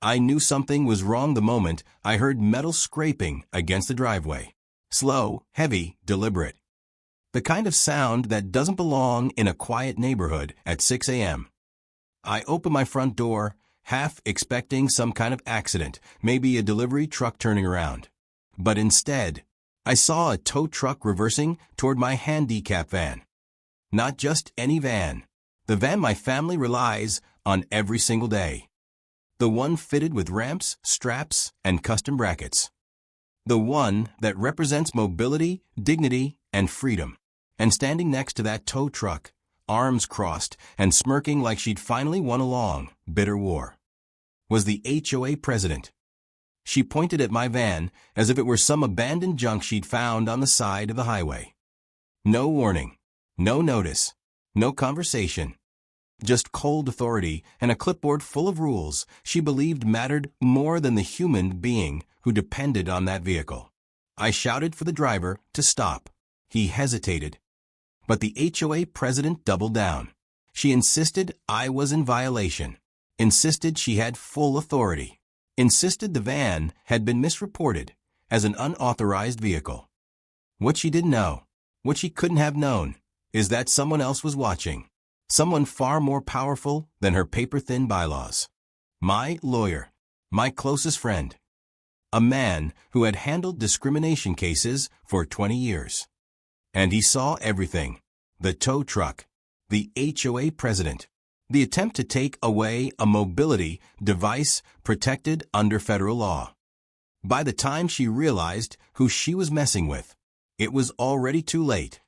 I knew something was wrong the moment I heard metal scraping against the driveway. Slow, heavy, deliberate. The kind of sound that doesn't belong in a quiet neighborhood at 6 a.m. I opened my front door, half expecting some kind of accident, maybe a delivery truck turning around. But instead, I saw a tow truck reversing toward my handicap van. Not just any van. The van my family relies on every single day. The one fitted with ramps, straps, and custom brackets. The one that represents mobility, dignity, and freedom. And standing next to that tow truck, arms crossed and smirking like she'd finally won a long, bitter war, was the HOA president. She pointed at my van as if it were some abandoned junk she'd found on the side of the highway. No warning, no notice, no conversation. Just cold authority and a clipboard full of rules she believed mattered more than the human being who depended on that vehicle. I shouted for the driver to stop. He hesitated. But the HOA president doubled down. She insisted I was in violation. Insisted she had full authority. Insisted the van had been misreported as an unauthorized vehicle. What she didn't know, what she couldn't have known, is that someone else was watching. Someone far more powerful than her paper-thin bylaws. My lawyer. My closest friend. A man who had handled discrimination cases for 20 years. And he saw everything. The tow truck. The HOA president. The attempt to take away a mobility device protected under federal law. By the time she realized who she was messing with, it was already too late.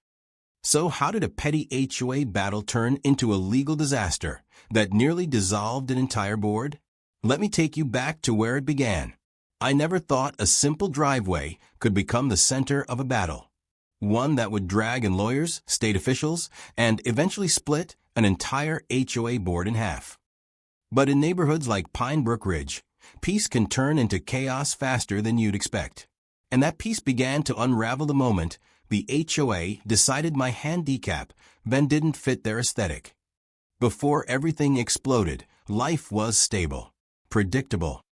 So how did a petty HOA battle turn into a legal disaster that nearly dissolved an entire board? Let me take you back to where it began. I never thought a simple driveway could become the center of a battle. One that would drag in lawyers, state officials, and eventually split an entire HOA board in half. But in neighborhoods like Pine Brook Ridge, peace can turn into chaos faster than you'd expect. And that peace began to unravel the moment the HOA decided my handicap then didn't fit their aesthetic. Before everything exploded, life was stable, predictable,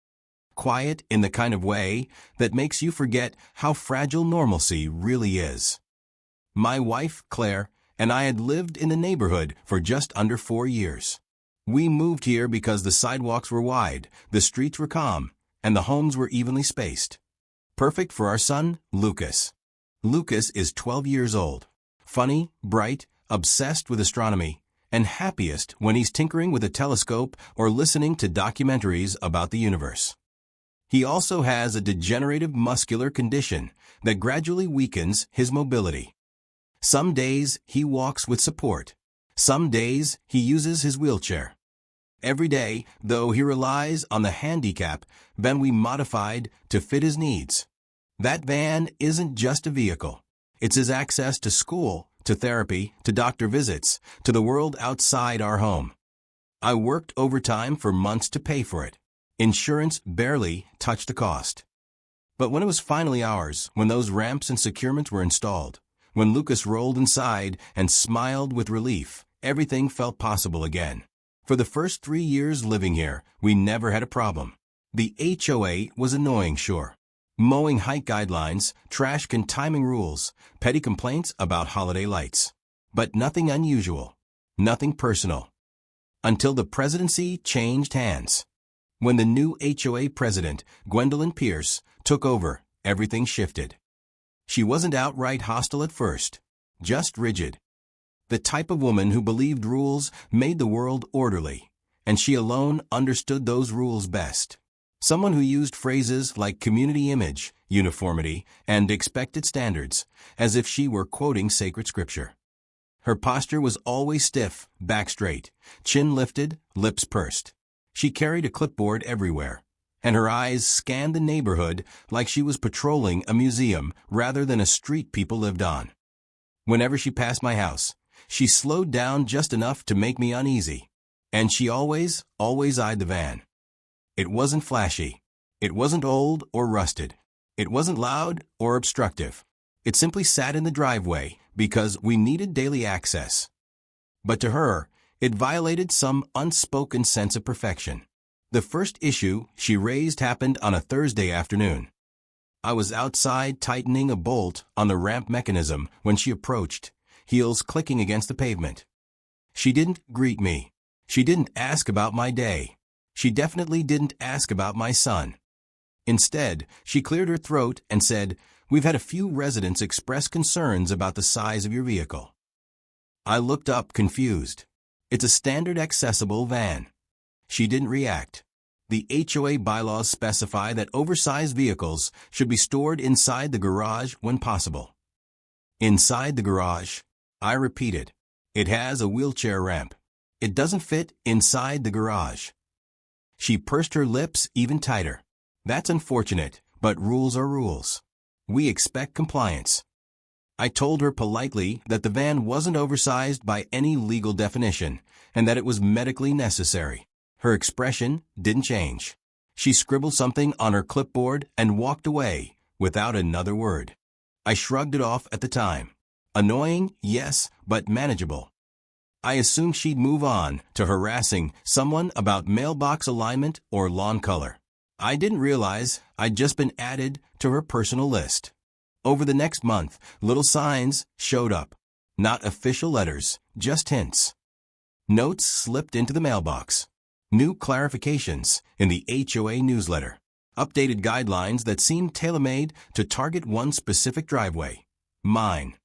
quiet in the kind of way that makes you forget how fragile normalcy really is. My wife, Claire, and I had lived in the neighborhood for just under 4 years. We moved here because the sidewalks were wide, the streets were calm, and the homes were evenly spaced. Perfect for our son, Lucas. Lucas is 12 years old, funny, bright, obsessed with astronomy, and happiest when he's tinkering with a telescope or listening to documentaries about the universe. He also has a degenerative muscular condition that gradually weakens his mobility. Some days he walks with support. Some days he uses his wheelchair. Every day, though, he relies on the handicap van we modified to fit his needs. That van isn't just a vehicle. It's his access to school, to therapy, to doctor visits, to the world outside our home. I worked overtime for months to pay for it. Insurance barely touched the cost. But when it was finally ours, when those ramps and securements were installed, when Lucas rolled inside and smiled with relief, everything felt possible again. For the first 3 years living here, we never had a problem. The HOA was annoying, sure. Mowing height guidelines, trash can timing rules, petty complaints about holiday lights. But nothing unusual, nothing personal. Until the presidency changed hands. When the new HOA president, Gwendolyn Pierce, took over, everything shifted. She wasn't outright hostile at first, just rigid. The type of woman who believed rules made the world orderly, and she alone understood those rules best. Someone who used phrases like community image, uniformity, and expected standards, as if she were quoting sacred scripture. Her posture was always stiff, back straight, chin lifted, lips pursed. She carried a clipboard everywhere, and her eyes scanned the neighborhood like she was patrolling a museum rather than a street people lived on. Whenever she passed my house, she slowed down just enough to make me uneasy, and she always eyed the van. It wasn't flashy. It wasn't old or rusted. It wasn't loud or obstructive. It simply sat in the driveway because we needed daily access. But to her, it violated some unspoken sense of perfection. The first issue she raised happened on a Thursday afternoon. I was outside tightening a bolt on the ramp mechanism when she approached, heels clicking against the pavement. She didn't greet me. She didn't ask about my day. She definitely didn't ask about my son. Instead, she cleared her throat and said, "We've had a few residents express concerns about the size of your vehicle." I looked up confused. It's a standard accessible van. She didn't react. The HOA bylaws specify that oversized vehicles should be stored inside the garage when possible. Inside the garage, I repeated. It has a wheelchair ramp. It doesn't fit inside the garage. She pursed her lips even tighter. That's unfortunate, but rules are rules. We expect compliance. I told her politely that the van wasn't oversized by any legal definition and that it was medically necessary. Her expression didn't change. She scribbled something on her clipboard and walked away without another word. I shrugged it off at the time. Annoying, yes, but manageable. I assumed she'd move on to harassing someone about mailbox alignment or lawn color. I didn't realize I'd just been added to her personal list. Over the next month, little signs showed up. Not official letters, just hints. Notes slipped into the mailbox. New clarifications in the HOA newsletter. Updated guidelines that seemed tailor-made to target one specific driveway. Mine.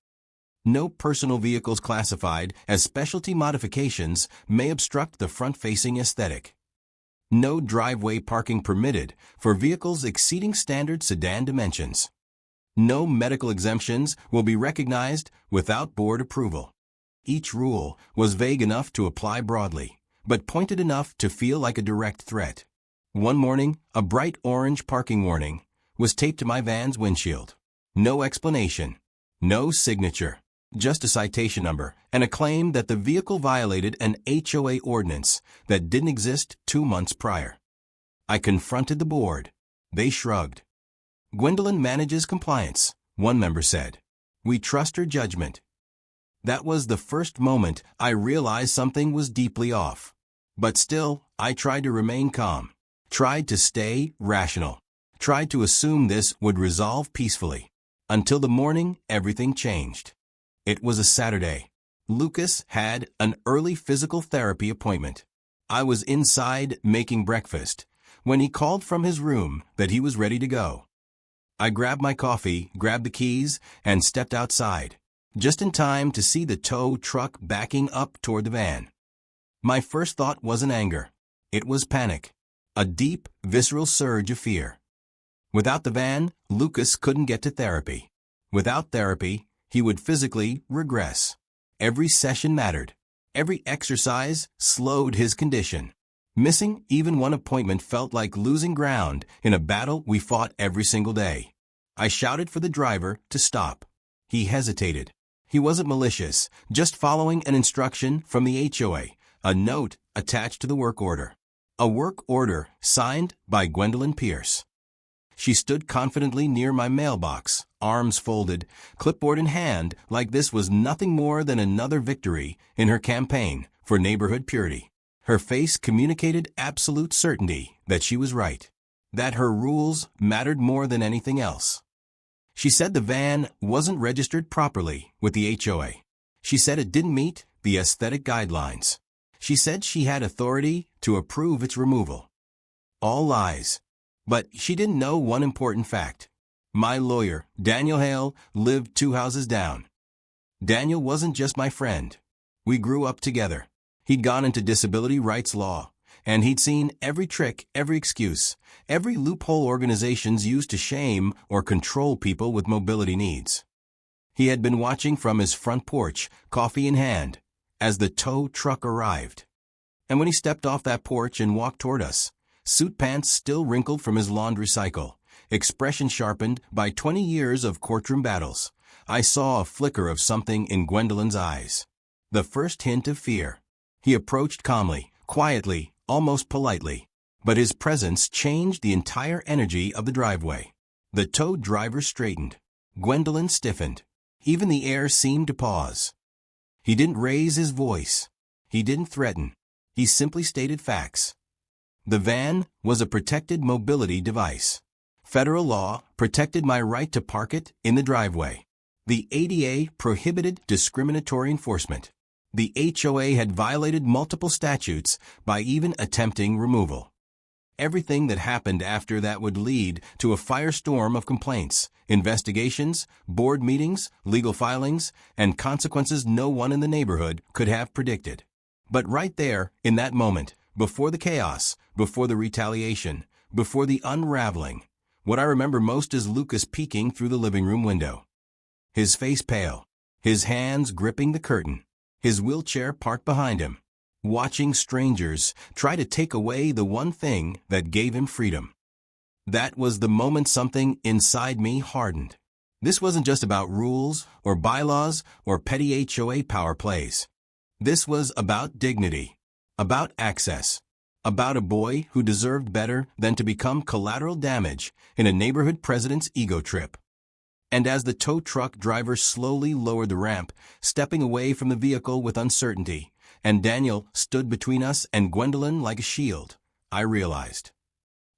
No personal vehicles classified as specialty modifications may obstruct the front-facing aesthetic. No driveway parking permitted for vehicles exceeding standard sedan dimensions. No medical exemptions will be recognized without board approval. Each rule was vague enough to apply broadly, but pointed enough to feel like a direct threat. One morning, a bright orange parking warning was taped to my van's windshield. No explanation, no signature, just a citation number and a claim that the vehicle violated an HOA ordinance that didn't exist 2 months prior. I confronted the board. They shrugged. "Gwendolyn manages compliance," one member said. "We trust her judgment." That was the first moment I realized something was deeply off. But still, I tried to remain calm, tried to stay rational, tried to assume this would resolve peacefully. Until the morning, everything changed. It was a Saturday. Lucas had an early physical therapy appointment. I was inside making breakfast when he called from his room that he was ready to go. I grabbed my coffee, grabbed the keys, and stepped outside, just in time to see the tow truck backing up toward the van. My first thought wasn't anger. It was panic. A deep, visceral surge of fear. Without the van, Lucas couldn't get to therapy. Without therapy, he would physically regress. Every session mattered. Every exercise slowed his condition. Missing even one appointment felt like losing ground in a battle we fought every single day. I shouted for the driver to stop. He hesitated. He wasn't malicious, just following an instruction from the HOA, a note attached to the work order. A work order signed by Gwendolyn Pierce. She stood confidently near my mailbox, arms folded, clipboard in hand, like this was nothing more than another victory in her campaign for neighborhood purity. Her face communicated absolute certainty that she was right, that her rules mattered more than anything else. She said the van wasn't registered properly with the HOA. She said it didn't meet the aesthetic guidelines. She said she had authority to approve its removal. All lies. But she didn't know one important fact. My lawyer, Daniel Hale, lived 2 houses down. Daniel wasn't just my friend. We grew up together. He'd gone into disability rights law, and he'd seen every trick, every excuse, every loophole organizations use to shame or control people with mobility needs. He had been watching from his front porch, coffee in hand, as the tow truck arrived. And when he stepped off that porch and walked toward us, suit pants still wrinkled from his laundry cycle, expression sharpened by 20 years of courtroom battles, I saw a flicker of something in Gwendolyn's eyes. The first hint of fear. He approached calmly, quietly, almost politely, but his presence changed the entire energy of the driveway. The tow driver straightened. Gwendolyn stiffened. Even the air seemed to pause. He didn't raise his voice. He didn't threaten. He simply stated facts. The van was a protected mobility device. Federal law protected my right to park it in the driveway. The ADA prohibited discriminatory enforcement. The HOA had violated multiple statutes by even attempting removal. Everything that happened after that would lead to a firestorm of complaints, investigations, board meetings, legal filings, and consequences no one in the neighborhood could have predicted. But right there, in that moment, before the chaos, before the retaliation, before the unraveling, what I remember most is Lucas peeking through the living room window. His face pale, his hands gripping the curtain, his wheelchair parked behind him, watching strangers try to take away the one thing that gave him freedom. That was the moment something inside me hardened. This wasn't just about rules or bylaws or petty HOA power plays. This was about dignity, about access, about a boy who deserved better than to become collateral damage in a neighborhood president's ego trip. And as the tow truck driver slowly lowered the ramp, stepping away from the vehicle with uncertainty, and Daniel stood between us and Gwendolyn like a shield, I realized.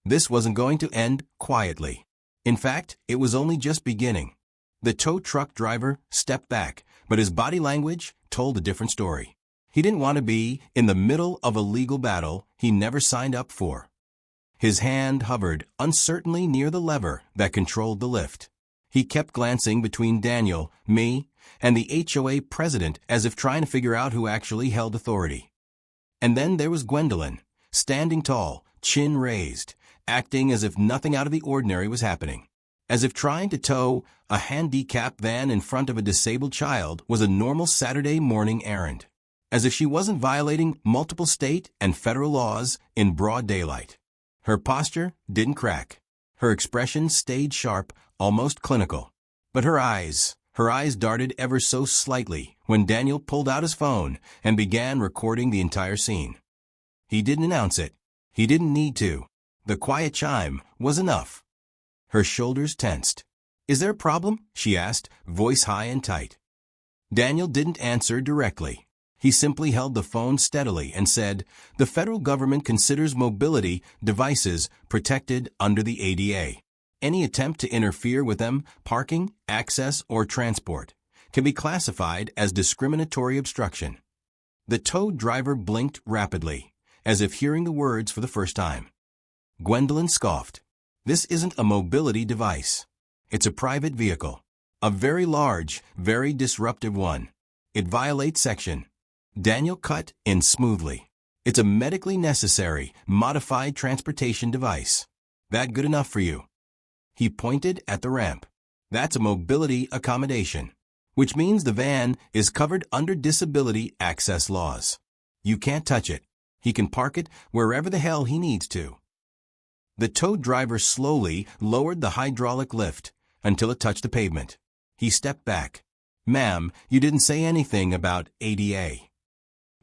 This wasn't going to end quietly. In fact, it was only just beginning. The tow truck driver stepped back, but his body language told a different story. He didn't want to be in the middle of a legal battle he never signed up for. His hand hovered uncertainly near the lever that controlled the lift. He kept glancing between Daniel, me, and the HOA president as if trying to figure out who actually held authority. And then there was Gwendolyn, standing tall, chin raised, acting as if nothing out of the ordinary was happening. As if trying to tow a handicap van in front of a disabled child was a normal Saturday morning errand. As if she wasn't violating multiple state and federal laws in broad daylight. Her posture didn't crack. Her expression stayed sharp, almost clinical. But her eyes darted ever so slightly when Daniel pulled out his phone and began recording the entire scene. He didn't announce it. He didn't need to. The quiet chime was enough. Her shoulders tensed. "Is there a problem?" she asked, voice high and tight. Daniel didn't answer directly. He simply held the phone steadily and said, "The federal government considers mobility devices protected under the ADA. Any attempt to interfere with them, parking, access, or transport, can be classified as discriminatory obstruction." The tow driver blinked rapidly, as if hearing the words for the first time. Gwendolyn scoffed. "This isn't a mobility device. It's a private vehicle. A very large, very disruptive one. It violates section." Daniel cut in smoothly. "It's a medically necessary, modified transportation device. That good enough for you?" He pointed at the ramp. "That's a mobility accommodation, which means the van is covered under disability access laws. You can't touch it. He can park it wherever the hell he needs to." The tow driver slowly lowered the hydraulic lift until it touched the pavement. He stepped back. "Ma'am, you didn't say anything about ADA."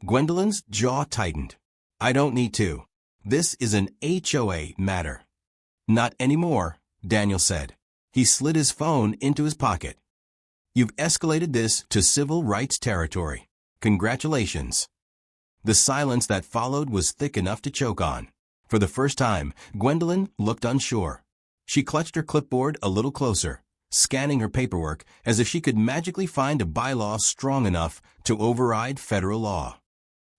Gwendolyn's jaw tightened. "I don't need to. This is an HOA matter." "Not anymore," Daniel said. He slid his phone into his pocket. "You've escalated this to civil rights territory. Congratulations." The silence that followed was thick enough to choke on. For the first time, Gwendolyn looked unsure. She clutched her clipboard a little closer, scanning her paperwork as if she could magically find a bylaw strong enough to override federal law.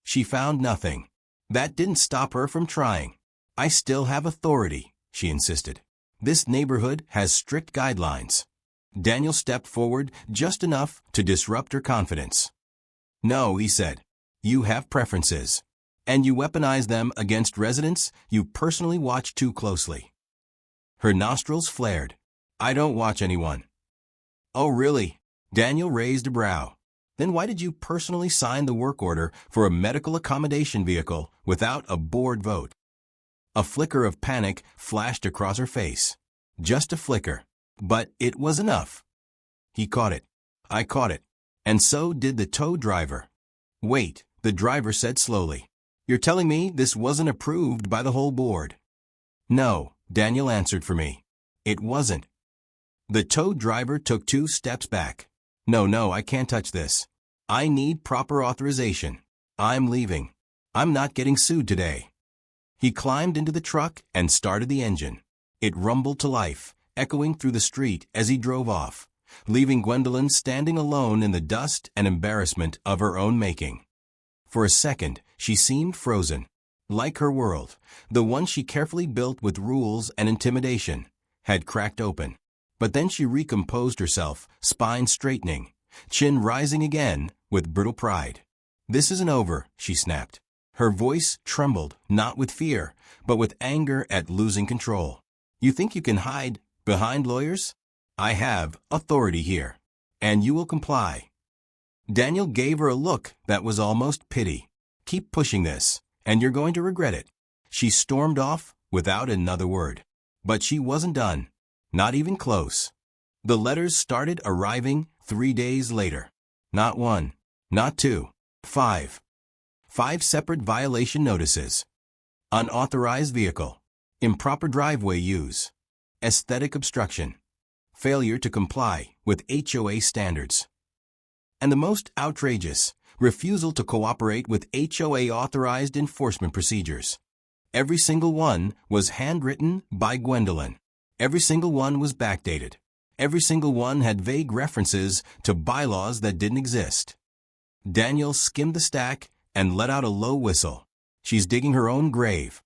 She found nothing. That didn't stop her from trying. "I still have authority," she insisted. "This neighborhood has strict guidelines." Daniel stepped forward just enough to disrupt her confidence. "No," he said. "You have preferences. And you weaponize them against residents you personally watch too closely." Her nostrils flared. "I don't watch anyone." "Oh, really?" Daniel raised a brow. "Then why did you personally sign the work order for a medical accommodation vehicle without a board vote?" A flicker of panic flashed across her face. Just a flicker. But it was enough. He caught it. I caught it. And so did the tow driver. "Wait," the driver said slowly. "You're telling me this wasn't approved by the whole board?" "No," Daniel answered for me. "It wasn't." The tow driver took 2 steps back. No, I can't touch this. I need proper authorization. I'm leaving. I'm not getting sued today." He climbed into the truck and started the engine. It rumbled to life, echoing through the street as he drove off, leaving Gwendolyn standing alone in the dust and embarrassment of her own making. For a second, she seemed frozen. Like her world, the one she carefully built with rules and intimidation, had cracked open. But then she recomposed herself, spine straightening, chin rising again with brutal pride. "This isn't over," she snapped. Her voice trembled, not with fear, but with anger at losing control. "You think you can hide behind lawyers? I have authority here, and you will comply." Daniel gave her a look that was almost pity. "Keep pushing this, and you're going to regret it." She stormed off without another word. But she wasn't done. Not even close. The letters started arriving 3 days later. Not one, not two, 5. 5 separate violation notices. Unauthorized vehicle. Improper driveway use. Aesthetic obstruction. Failure to comply with HOA standards. And the most outrageous, refusal to cooperate with HOA-authorized enforcement procedures. Every single one was handwritten by Gwendolyn. Every single one was backdated. Every single one had vague references to bylaws that didn't exist. Daniel skimmed the stack and let out a low whistle. She's digging her own grave.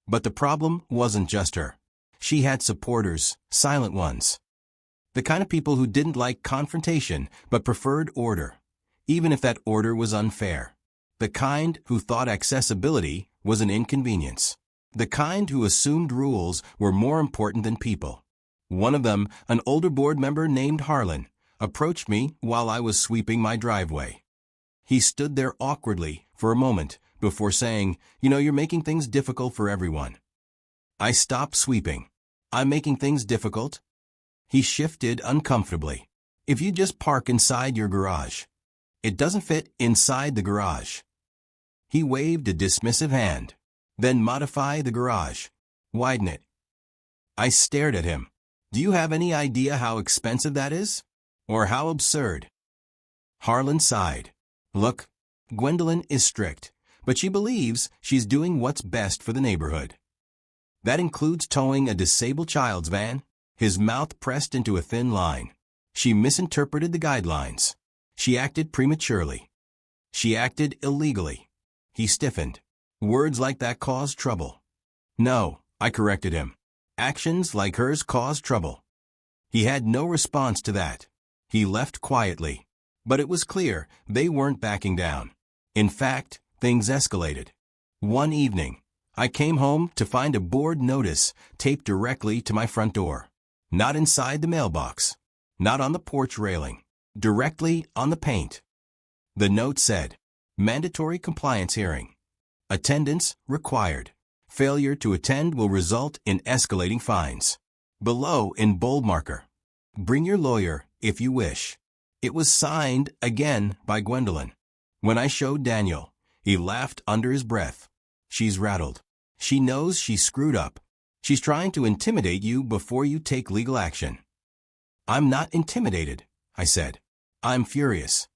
But the problem wasn't just her. She had supporters, silent ones. The kind of people who didn't like confrontation but preferred order, even if that order was unfair. The kind who thought accessibility was an inconvenience. The kind who assumed rules were more important than people. One of them, an older board member named Harlan, approached me while I was sweeping my driveway. He stood there awkwardly for a moment before saying, "You're making things difficult for everyone." I stopped sweeping. "I'm making things difficult?" He shifted uncomfortably. "If you just park inside your garage." "It doesn't fit inside the garage." He waved a dismissive hand. "Then modify the garage. Widen it." I stared at him. "Do you have any idea how expensive that is? Or how absurd?" Harlan sighed. "Look, Gwendolyn is strict, but she believes she's doing what's best for the neighborhood. That includes towing a disabled child's van." His mouth pressed into a thin line. "She misinterpreted the guidelines. She acted prematurely. She acted illegally." He stiffened. "Words like that cause trouble." "No," I corrected him. "Actions like hers cause trouble." He had no response to that. He left quietly. But it was clear they weren't backing down. In fact, things escalated. One evening, I came home to find a board notice taped directly to my front door. Not inside the mailbox. Not on the porch railing. Directly on the paint. The note said, "Mandatory compliance hearing. Attendance required. Failure to attend will result in escalating fines." Below in bold marker, "Bring your lawyer if you wish." It was signed again by Gwendolyn. When I showed Daniel, he laughed under his breath. "She's rattled. She knows she's screwed up. She's trying to intimidate you before you take legal action." "I'm not intimidated," I said. "I'm furious."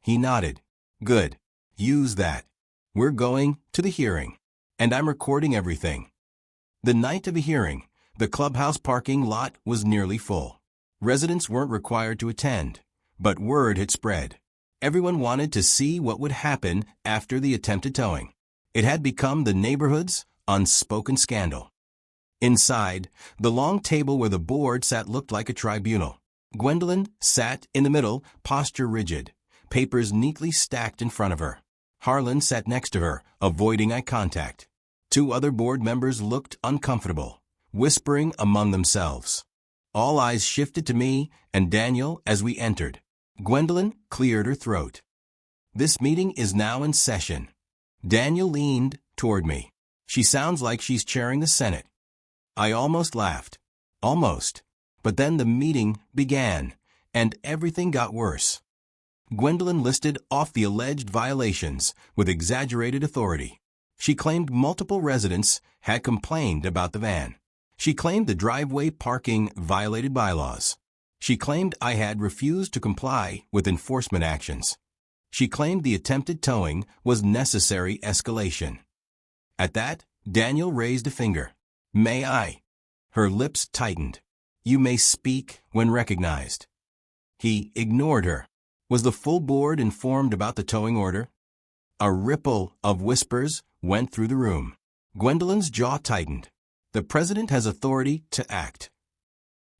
He nodded. "Good. Use that. We're going to the hearing. And I'm recording everything." The night of the hearing, the clubhouse parking lot was nearly full. Residents weren't required to attend, but word had spread. Everyone wanted to see what would happen after the attempted towing. It had become the neighborhood's unspoken scandal. Inside, the long table where the board sat looked like a tribunal. Gwendolyn sat in the middle, posture rigid, papers neatly stacked in front of her. Harlan sat next to her, avoiding eye contact. 2 other board members looked uncomfortable, whispering among themselves. All eyes shifted to me and Daniel as we entered. Gwendolyn cleared her throat. "This meeting is now in session." Daniel leaned toward me. "She sounds like she's chairing the Senate." I almost laughed. Almost. But then the meeting began, and everything got worse. Gwendolyn listed off the alleged violations with exaggerated authority. She claimed multiple residents had complained about the van. She claimed the driveway parking violated bylaws. She claimed I had refused to comply with enforcement actions. She claimed the attempted towing was necessary escalation. At that, Daniel raised a finger. May I? Her lips tightened. You may speak when recognized. He ignored her. Was the full board informed about the towing order? A ripple of whispers went through the room. Gwendolyn's jaw tightened. The president has authority to act.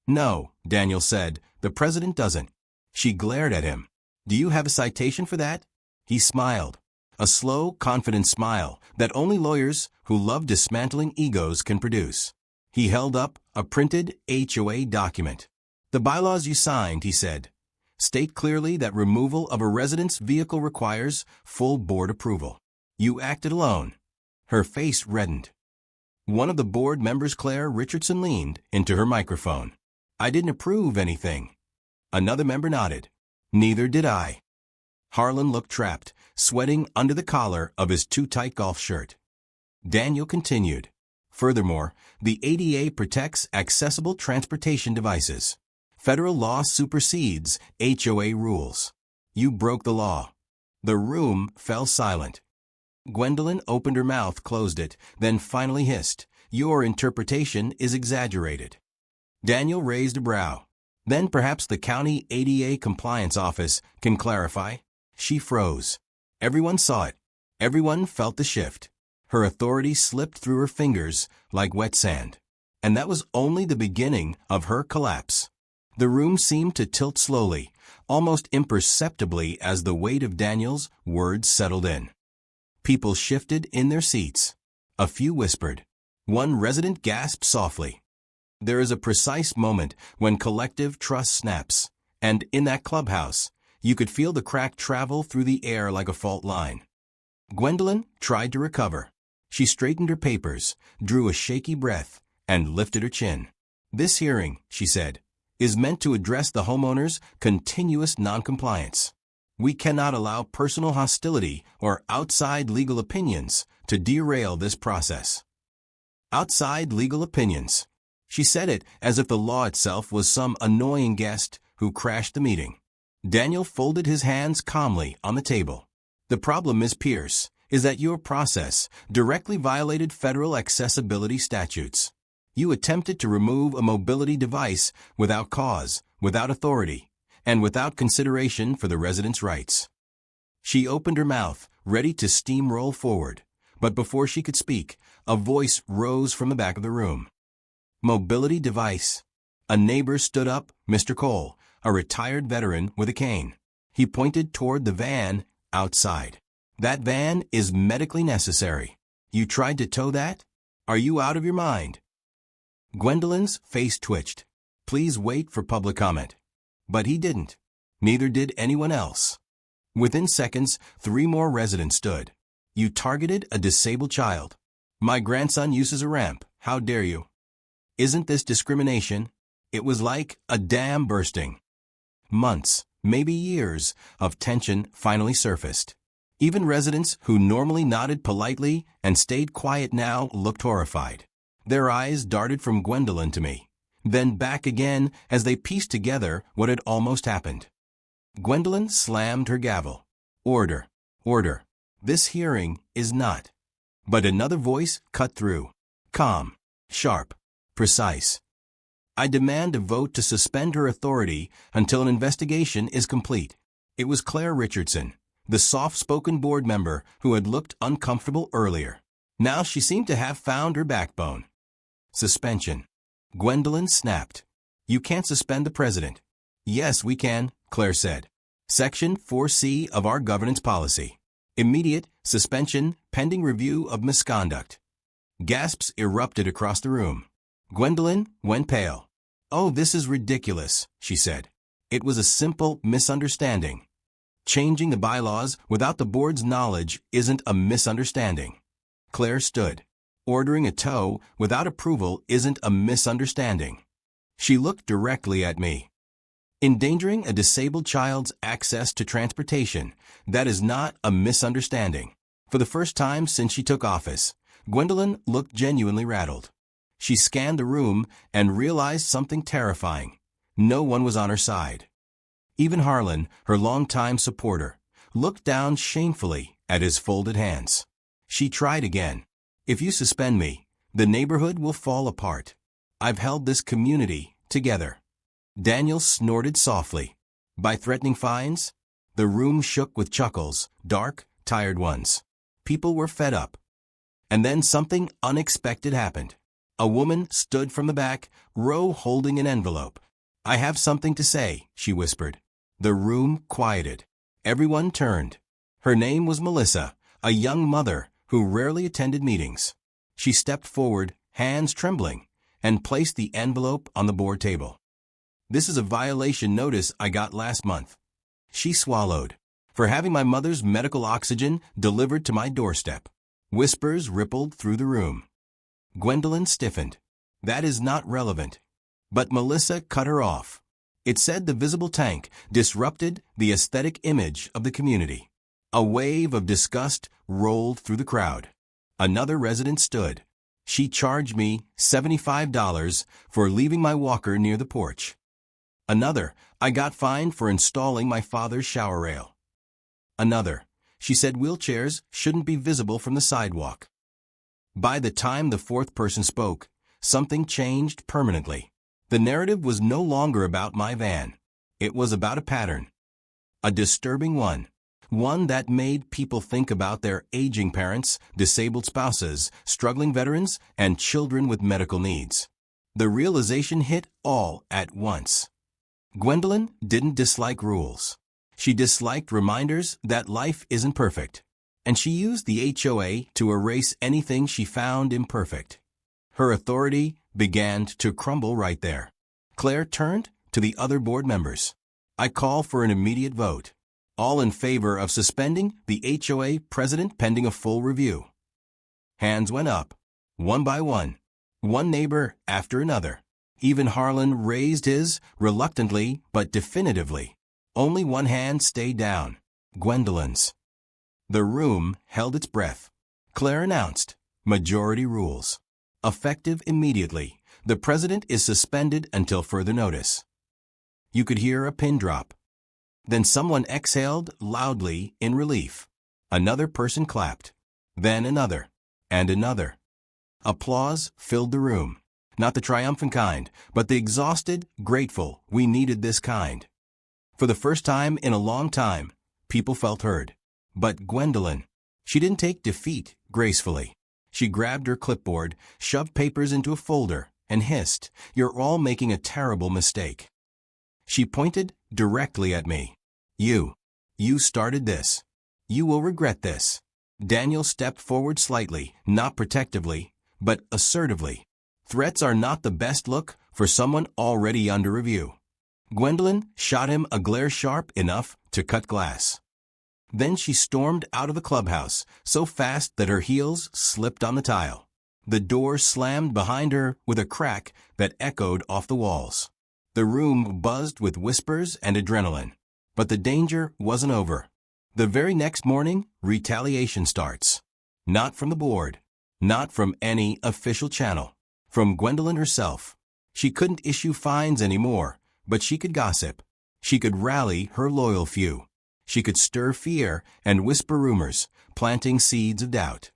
No, Daniel said, the president doesn't. She glared at him. Do you have a citation for that? He smiled. A slow, confident smile that only lawyers who love dismantling egos can produce. He held up a printed HOA document. The bylaws you signed, he said, state clearly that removal of a resident's vehicle requires full board approval. You acted alone. Her face reddened. One of the board members, Claire Richardson, leaned into her microphone. I didn't approve anything. Another member nodded. Neither did I. Harlan looked trapped, sweating under the collar of his too-tight golf shirt. Daniel continued. Furthermore, the ADA protects accessible transportation devices. Federal law supersedes HOA rules. You broke the law. The room fell silent. Gwendolyn opened her mouth, closed it, then finally hissed, Your interpretation is exaggerated. Daniel raised a brow. Then perhaps the county ADA compliance office can clarify. She froze. Everyone saw it. Everyone felt the shift. Her authority slipped through her fingers like wet sand. And that was only the beginning of her collapse. The room seemed to tilt slowly, almost imperceptibly as the weight of Daniel's words settled in. People shifted in their seats. A few whispered. One resident gasped softly. There is a precise moment when collective trust snaps, and in that clubhouse, you could feel the crack travel through the air like a fault line. Gwendolyn tried to recover. She straightened her papers, drew a shaky breath, and lifted her chin. This hearing, she said, is meant to address the homeowner's continuous noncompliance. We cannot allow personal hostility or outside legal opinions to derail this process. Outside legal opinions. She said it as if the law itself was some annoying guest who crashed the meeting. Daniel folded his hands calmly on the table. The problem, Ms. Pierce, is that your process directly violated federal accessibility statutes. You attempted to remove a mobility device without cause, without authority, and without consideration for the resident's rights. She opened her mouth, ready to steamroll forward, but before she could speak, a voice rose from the back of the room. Mobility device. A neighbor stood up, Mr. Cole, a retired veteran with a cane. He pointed toward the van outside. That van is medically necessary. You tried to tow that? Are you out of your mind? Gwendolyn's face twitched. Please wait for public comment. But he didn't. Neither did anyone else. Within seconds, 3 more residents stood. You targeted a disabled child. My grandson uses a ramp. How dare you? Isn't this discrimination? It was like a dam bursting. Months, maybe years, of tension finally surfaced. Even residents who normally nodded politely and stayed quiet now looked horrified. Their eyes darted from Gwendolyn to me, then back again as they pieced together what had almost happened. Gwendolyn slammed her gavel. Order, order. This hearing is not. But another voice cut through. Calm, sharp, precise. I demand a vote to suspend her authority until an investigation is complete. It was Claire Richardson, the soft-spoken board member who had looked uncomfortable earlier. Now she seemed to have found her backbone. Suspension. Gwendolyn snapped. You can't suspend the president. Yes, we can, Claire said. Section 4C of our governance policy. Immediate suspension pending review of misconduct. Gasps erupted across the room. Gwendolyn went pale. Oh, this is ridiculous, she said. It was a simple misunderstanding. Changing the bylaws without the board's knowledge isn't a misunderstanding. Claire stood. Ordering a tow without approval isn't a misunderstanding. She looked directly at me. Endangering a disabled child's access to transportation, that is not a misunderstanding. For the first time since she took office, Gwendolyn looked genuinely rattled. She scanned the room and realized something terrifying. No one was on her side. Even Harlan, her longtime supporter, looked down shamefully at his folded hands. She tried again. If you suspend me, the neighborhood will fall apart. I've held this community together." Daniel snorted softly. "By threatening fines?" The room shook with chuckles, dark, tired ones. People were fed up. And then something unexpected happened. A woman stood from the back row holding an envelope. "I have something to say," she whispered. The room quieted. Everyone turned. Her name was Melissa, a young mother who rarely attended meetings. She stepped forward, hands trembling, and placed the envelope on the board table. "This is a violation notice I got last month." She swallowed. "For having my mother's medical oxygen delivered to my doorstep." Whispers rippled through the room. Gwendolyn stiffened. "That is not relevant." But Melissa cut her off. It said the visible tank disrupted the aesthetic image of the community. A wave of disgust rolled through the crowd. Another resident stood. "She charged me $75 for leaving my walker near the porch." Another, "I got fined for installing my father's shower rail." Another, "She said wheelchairs shouldn't be visible from the sidewalk." By the time the fourth person spoke, something changed permanently. The narrative was no longer about my van. It was about a pattern. A disturbing one. One that made people think about their aging parents, disabled spouses, struggling veterans, and children with medical needs. The realization hit all at once. Gwendolyn didn't dislike rules. She disliked reminders that life isn't perfect. And she used the HOA to erase anything she found imperfect. Her authority began to crumble right there. Claire turned to the other board members. "I call for an immediate vote. All in favor of suspending the HOA president pending a full review." Hands went up, one by one neighbor after another. Even Harlan raised his, reluctantly but definitively. Only one hand stayed down, Gwendolyn's. The room held its breath. Claire announced, "Majority rules. Effective immediately. The president is suspended until further notice." You could hear a pin drop. Then someone exhaled loudly in relief. Another person clapped. Then another. And another. Applause filled the room. Not the triumphant kind, but the exhausted, grateful, "We needed this" kind. For the first time in a long time, people felt heard. But Gwendolyn, she didn't take defeat gracefully. She grabbed her clipboard, shoved papers into a folder, and hissed, "You're all making a terrible mistake." She pointed directly at me. You started this. You will regret this." Daniel stepped forward slightly, not protectively, but assertively. Threats are not the best look for someone already under review. Gwendolyn shot him a glare sharp enough to cut glass. Then she stormed out of the clubhouse, so fast that her heels slipped on the tile. The door slammed behind her with a crack that echoed off the walls. The room buzzed with whispers and adrenaline. But the danger wasn't over. The very next morning, retaliation starts. Not from the board. Not from any official channel. From Gwendolyn herself. She couldn't issue fines anymore, but she could gossip. She could rally her loyal few. She could stir fear and whisper rumors, planting seeds of doubt.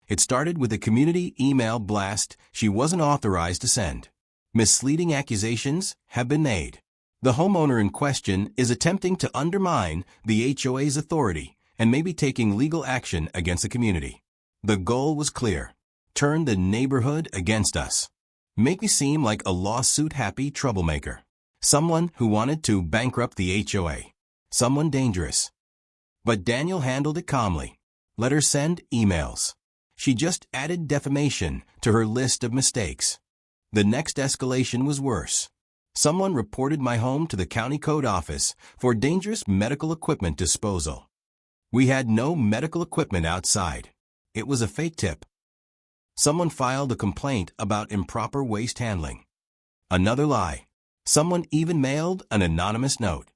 It started with a community email blast she wasn't authorized to send. Misleading accusations have been made. The homeowner in question is attempting to undermine the HOA's authority and maybe taking legal action against the community. The goal was clear. Turn the neighborhood against us. Make me seem like a lawsuit-happy troublemaker. Someone who wanted to bankrupt the HOA. Someone dangerous. But Daniel handled it calmly. Let her send emails. She just added defamation to her list of mistakes. The next escalation was worse. Someone reported my home to the county code office for dangerous medical equipment disposal. We had no medical equipment outside. It was a fake tip. Someone filed a complaint about improper waste handling. Another lie. Someone even mailed an anonymous note.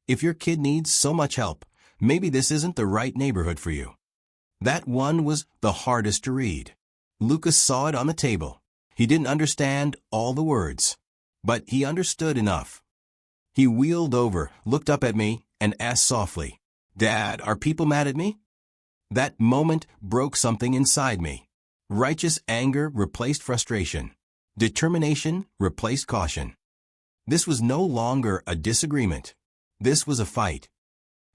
If your kid needs so much help, maybe this isn't the right neighborhood for you. That one was the hardest to read. Lucas saw it on the table. He didn't understand all the words, but he understood enough. He wheeled over, looked up at me, and asked softly, "Dad, are people mad at me?" That moment broke something inside me. Righteous anger replaced frustration. Determination replaced caution. This was no longer a disagreement. This was a fight.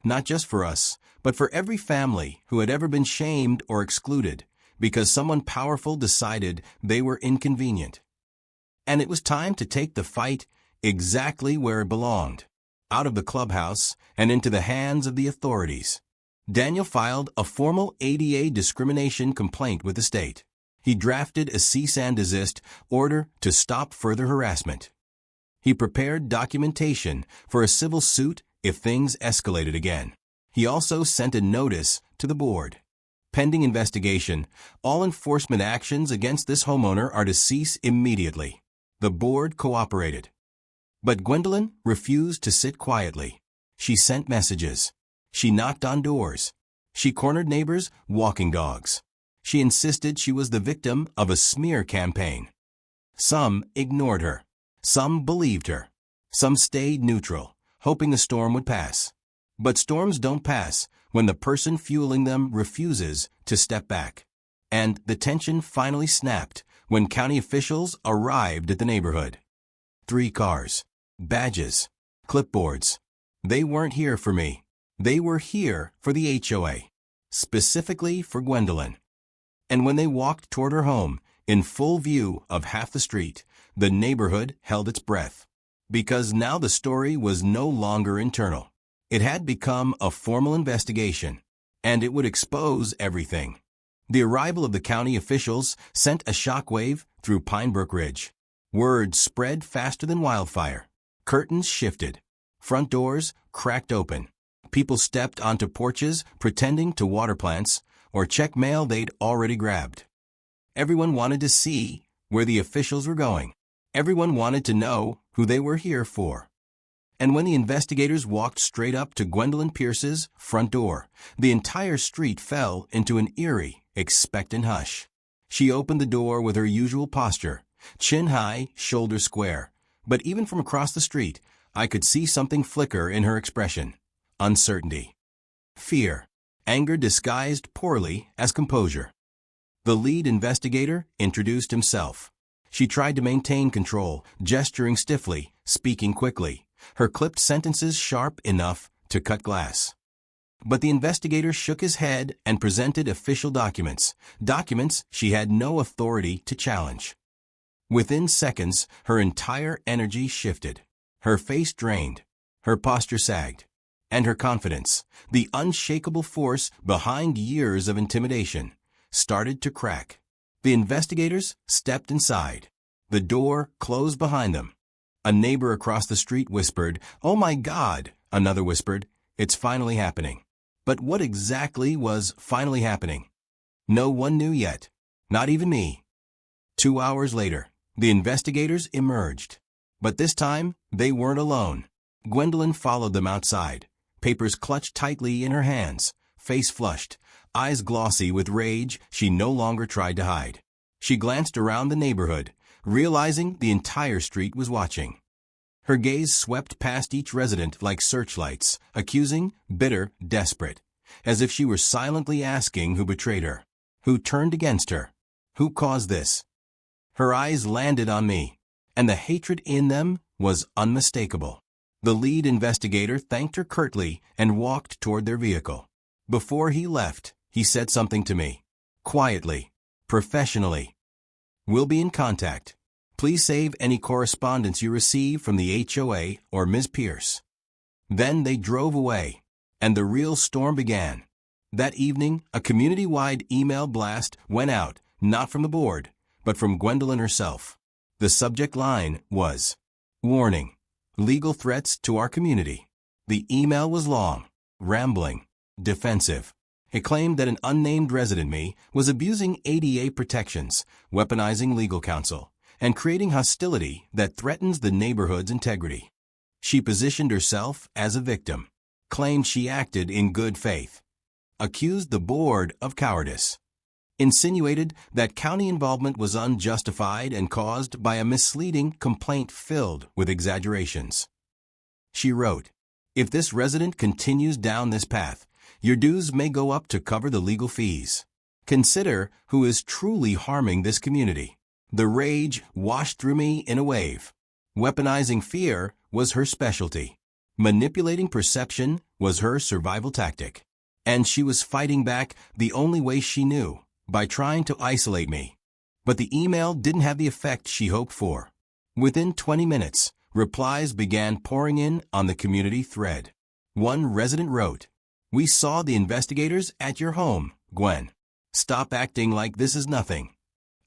Not just for us, but for every family who had ever been shamed or excluded because someone powerful decided they were inconvenient. And it was time to take the fight exactly where it belonged, out of the clubhouse and into the hands of the authorities. Daniel filed a formal ADA discrimination complaint with the state. He drafted a cease and desist order to stop further harassment. He prepared documentation for a civil suit if things escalated again. He also sent a notice to the board. Pending investigation, all enforcement actions against this homeowner are to cease immediately. The board cooperated. But Gwendolyn refused to sit quietly. She sent messages. She knocked on doors. She cornered neighbors' walking dogs. She insisted she was the victim of a smear campaign. Some ignored her. Some believed her. Some stayed neutral, hoping the storm would pass. But storms don't pass when the person fueling them refuses to step back. And the tension finally snapped when county officials arrived at the neighborhood. 3 cars, badges, clipboards. They weren't here for me. They were here for the HOA, specifically for Gwendolyn. And when they walked toward her home, in full view of half the street, the neighborhood held its breath. Because now the story was no longer internal. It had become a formal investigation, and it would expose everything. The arrival of the county officials sent a shockwave through Pinebrook Ridge. Word spread faster than wildfire. Curtains shifted. Front doors cracked open. People stepped onto porches pretending to water plants or check mail they'd already grabbed. Everyone wanted to see where the officials were going. Everyone wanted to know who they were here for. And when the investigators walked straight up to Gwendolyn Pierce's front door, the entire street fell into an eerie, expectant hush. She opened the door with her usual posture, chin high, shoulders square. But even from across the street, I could see something flicker in her expression. Uncertainty. Fear. Anger disguised poorly as composure. The lead investigator introduced himself. She tried to maintain control, gesturing stiffly, speaking quickly, her clipped sentences sharp enough to cut glass. But the investigator shook his head and presented official documents she had no authority to challenge. Within seconds, her entire energy shifted. Her face drained, her posture sagged, and her confidence, the unshakable force behind years of intimidation, started to crack. The investigators stepped inside. The door closed behind them. A neighbor across the street whispered, "Oh my God!" Another whispered, "It's finally happening." But what exactly was finally happening? No one knew yet, not even me. 2 hours later, the investigators emerged. But this time, they weren't alone. Gwendolyn followed them outside, papers clutched tightly in her hands, face flushed, eyes glossy with rage she no longer tried to hide. She glanced around the neighborhood, realizing the entire street was watching. Her gaze swept past each resident like searchlights, accusing, bitter, desperate, as if she were silently asking who betrayed her, who turned against her, who caused this. Her eyes landed on me, and the hatred in them was unmistakable. The lead investigator thanked her curtly and walked toward their vehicle. Before he left, he said something to me, quietly, professionally. "We'll be in contact. Please save any correspondence you receive from the HOA or Ms. Pierce." Then they drove away, and the real storm began. That evening, a community-wide email blast went out, not from the board, but from Gwendolyn herself. The subject line was, "Warning, legal threats to our community." The email was long, rambling, defensive. It claimed that an unnamed resident me was abusing ADA protections, weaponizing legal counsel, and creating hostility that threatens the neighborhood's integrity. She positioned herself as a victim, claimed she acted in good faith, accused the board of cowardice, insinuated that county involvement was unjustified and caused by a misleading complaint filled with exaggerations. She wrote, "If this resident continues down this path, your dues may go up to cover the legal fees." Consider who is truly harming this community. The rage washed through me in a wave. Weaponizing fear was her specialty. Manipulating perception was her survival tactic. And she was fighting back the only way she knew, by trying to isolate me. But the email didn't have the effect she hoped for. Within 20 minutes, replies began pouring in on the community thread. One resident wrote, "We saw the investigators at your home, Gwen. Stop acting like this is nothing."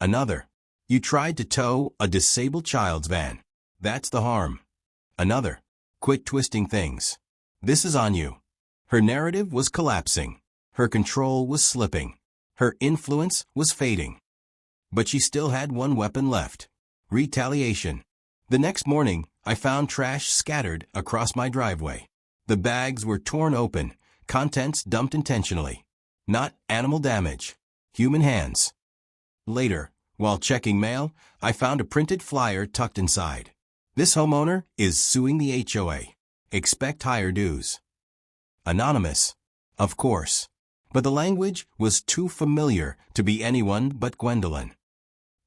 Another, "You tried to tow a disabled child's van. That's the harm." Another, "Quit twisting things. This is on you." Her narrative was collapsing. Her control was slipping. Her influence was fading. But she still had one weapon left: retaliation. The next morning, I found trash scattered across my driveway. The bags were torn open, contents dumped intentionally. Not animal damage, human hands. Later, while checking mail, I found a printed flyer tucked inside. "This homeowner is suing the HOA. Expect higher dues." Anonymous, of course. But the language was too familiar to be anyone but Gwendolyn.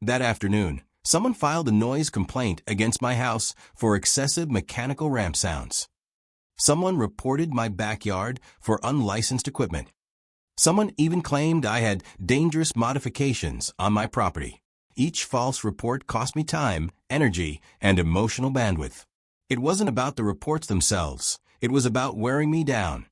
That afternoon, someone filed a noise complaint against my house for excessive mechanical ramp sounds. Someone reported my backyard for unlicensed equipment. Someone even claimed I had dangerous modifications on my property. Each false report cost me time, energy, and emotional bandwidth. It wasn't about the reports themselves. It was about wearing me down.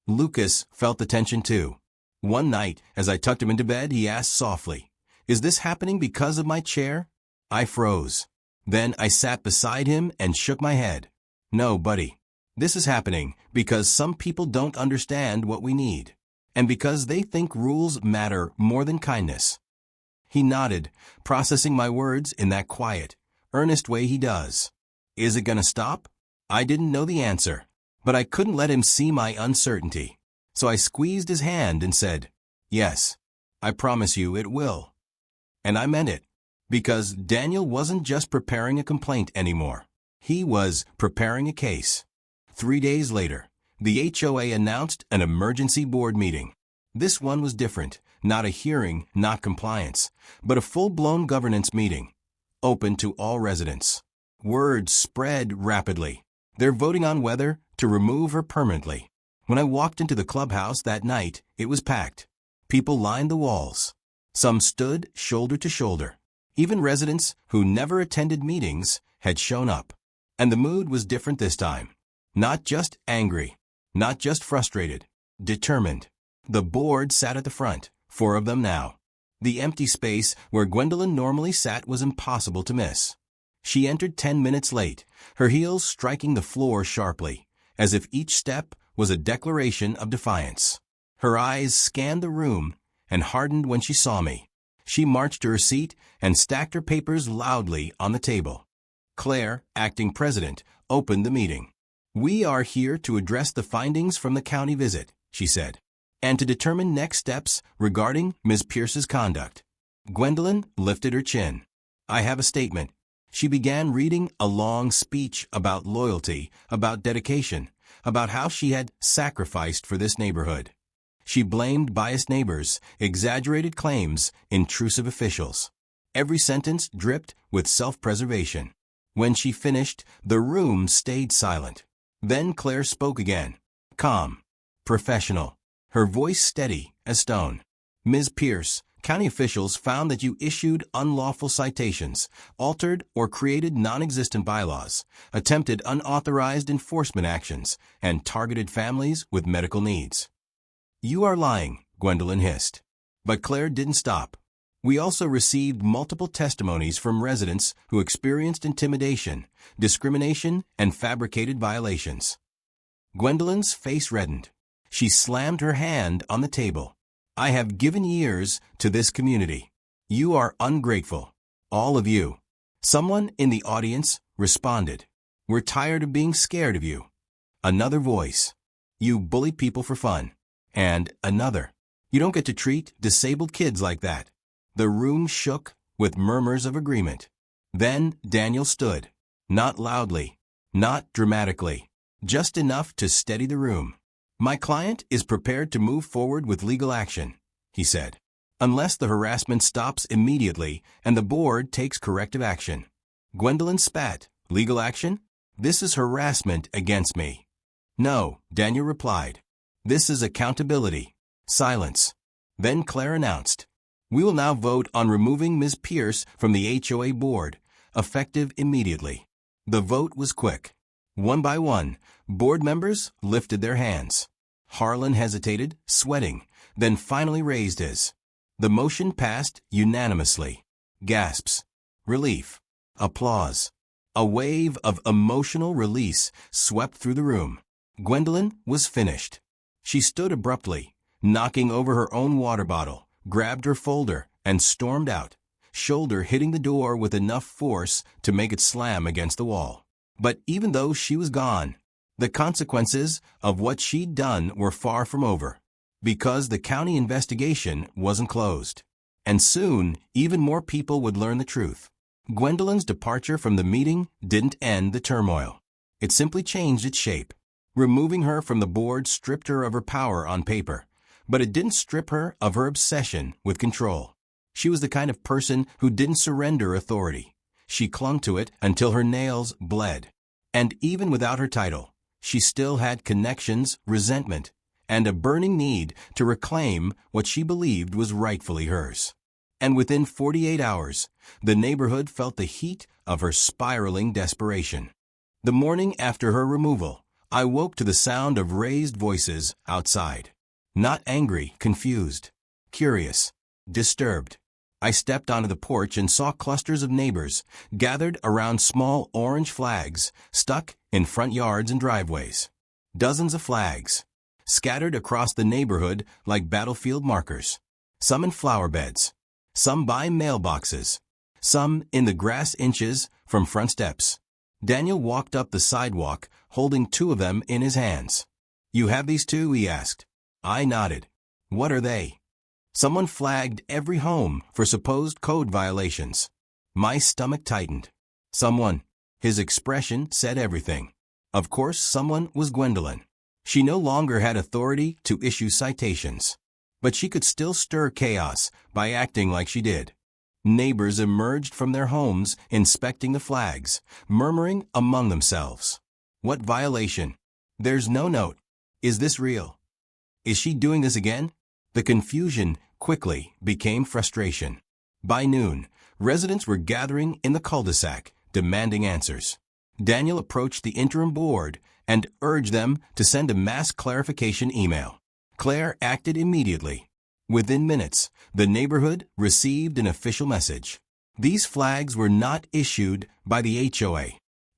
Lucas felt the tension too. One night, as I tucked him into bed, he asked softly, "Is this happening because of my chair?" I froze. Then I sat beside him and shook my head. "No, buddy. This is happening because some people don't understand what we need, and because they think rules matter more than kindness." He nodded, processing my words in that quiet, earnest way he does. Is it gonna stop? I didn't know the answer, but I couldn't let him see my uncertainty. So I squeezed his hand and said, "Yes, I promise you it will." And I meant it, because Daniel wasn't just preparing a complaint anymore. He was preparing a case. 3 days later, the HOA announced an emergency board meeting. This one was different, not a hearing, not compliance, but a full-blown governance meeting, open to all residents. Word spread rapidly. They're voting on whether to remove her permanently. When I walked into the clubhouse that night, it was packed. People lined the walls. Some stood shoulder to shoulder. Even residents who never attended meetings had shown up. And the mood was different this time. Not just angry, not just frustrated, determined. The board sat at the front, 4 of them now. The empty space where Gwendolyn normally sat was impossible to miss. She entered 10 minutes late, her heels striking the floor sharply, as if each step was a declaration of defiance. Her eyes scanned the room and hardened when she saw me. She marched to her seat and stacked her papers loudly on the table. Claire, acting president, opened the meeting. "We are here to address the findings from the county visit," she said, "and to determine next steps regarding Ms. Pierce's conduct." Gwendolyn lifted her chin. "I have a statement." She began reading a long speech about loyalty, about dedication, about how she had sacrificed for this neighborhood. She blamed biased neighbors, exaggerated claims, intrusive officials. Every sentence dripped with self-preservation. When she finished, the room stayed silent. Then Claire spoke again, calm, professional, her voice steady as stone. "Ms. Pierce, county officials found that you issued unlawful citations, altered or created non-existent bylaws, attempted unauthorized enforcement actions, and targeted families with medical needs." "You are lying," Gwendolyn hissed. But Claire didn't stop. "We also received multiple testimonies from residents who experienced intimidation, discrimination, and fabricated violations." Gwendolyn's face reddened. She slammed her hand on the table. "I have given years to this community. You are ungrateful. All of you." Someone in the audience responded, "We're tired of being scared of you." Another voice, "You bully people for fun." And another, "You don't get to treat disabled kids like that." The room shook with murmurs of agreement. Then Daniel stood, not loudly, not dramatically, just enough to steady the room. "My client is prepared to move forward with legal action," he said. unless the harassment stops immediately and the board takes corrective action. Gwendolyn spat. Legal action? This is harassment against me. No, Daniel replied. This is accountability. Silence. Then Claire announced, we will now vote on removing Ms. Pierce from the HOA board, effective immediately. The vote was quick. One by one, board members lifted their hands. Harlan hesitated, sweating, then finally raised his. The motion passed unanimously. Gasps. Relief. Applause. A wave of emotional release swept through the room. Gwendolyn was finished. She stood abruptly, knocking over her own water bottle, grabbed her folder, and stormed out, shoulder hitting the door with enough force to make it slam against the wall. But even though she was gone, the consequences of what she'd done were far from over, because the county investigation wasn't closed. And soon, even more people would learn the truth. Gwendolyn's departure from the meeting didn't end the turmoil. It simply changed its shape. Removing her from the board stripped her of her power on paper, but it didn't strip her of her obsession with control. She was the kind of person who didn't surrender authority. She clung to it until her nails bled. And even without her title, she still had connections, resentment, and a burning need to reclaim what she believed was rightfully hers. And within 48 hours, the neighborhood felt the heat of her spiraling desperation. The morning after her removal, I woke to the sound of raised voices outside. Not angry, confused, curious, disturbed. I stepped onto the porch and saw clusters of neighbors gathered around small orange flags stuck in front yards and driveways. Dozens of flags, scattered across the neighborhood like battlefield markers. Some in flower beds, some by mailboxes, some in the grass inches from front steps. Daniel walked up the sidewalk, holding 2 of them in his hands. You have these too? He asked. I nodded. What are they? Someone flagged every home for supposed code violations. My stomach tightened. Someone. His expression said everything. Of course, someone was Gwendolyn. She no longer had authority to issue citations, but she could still stir chaos by acting like she did. Neighbors emerged from their homes inspecting the flags, murmuring among themselves. What violation? There's no note. Is this real? Is she doing this again? The confusion quickly became frustration. By noon, residents were gathering in the cul-de-sac, demanding answers. Daniel approached the interim board and urged them to send a mass clarification email. Claire acted immediately. Within minutes, the neighborhood received an official message. These flags were not issued by the HOA.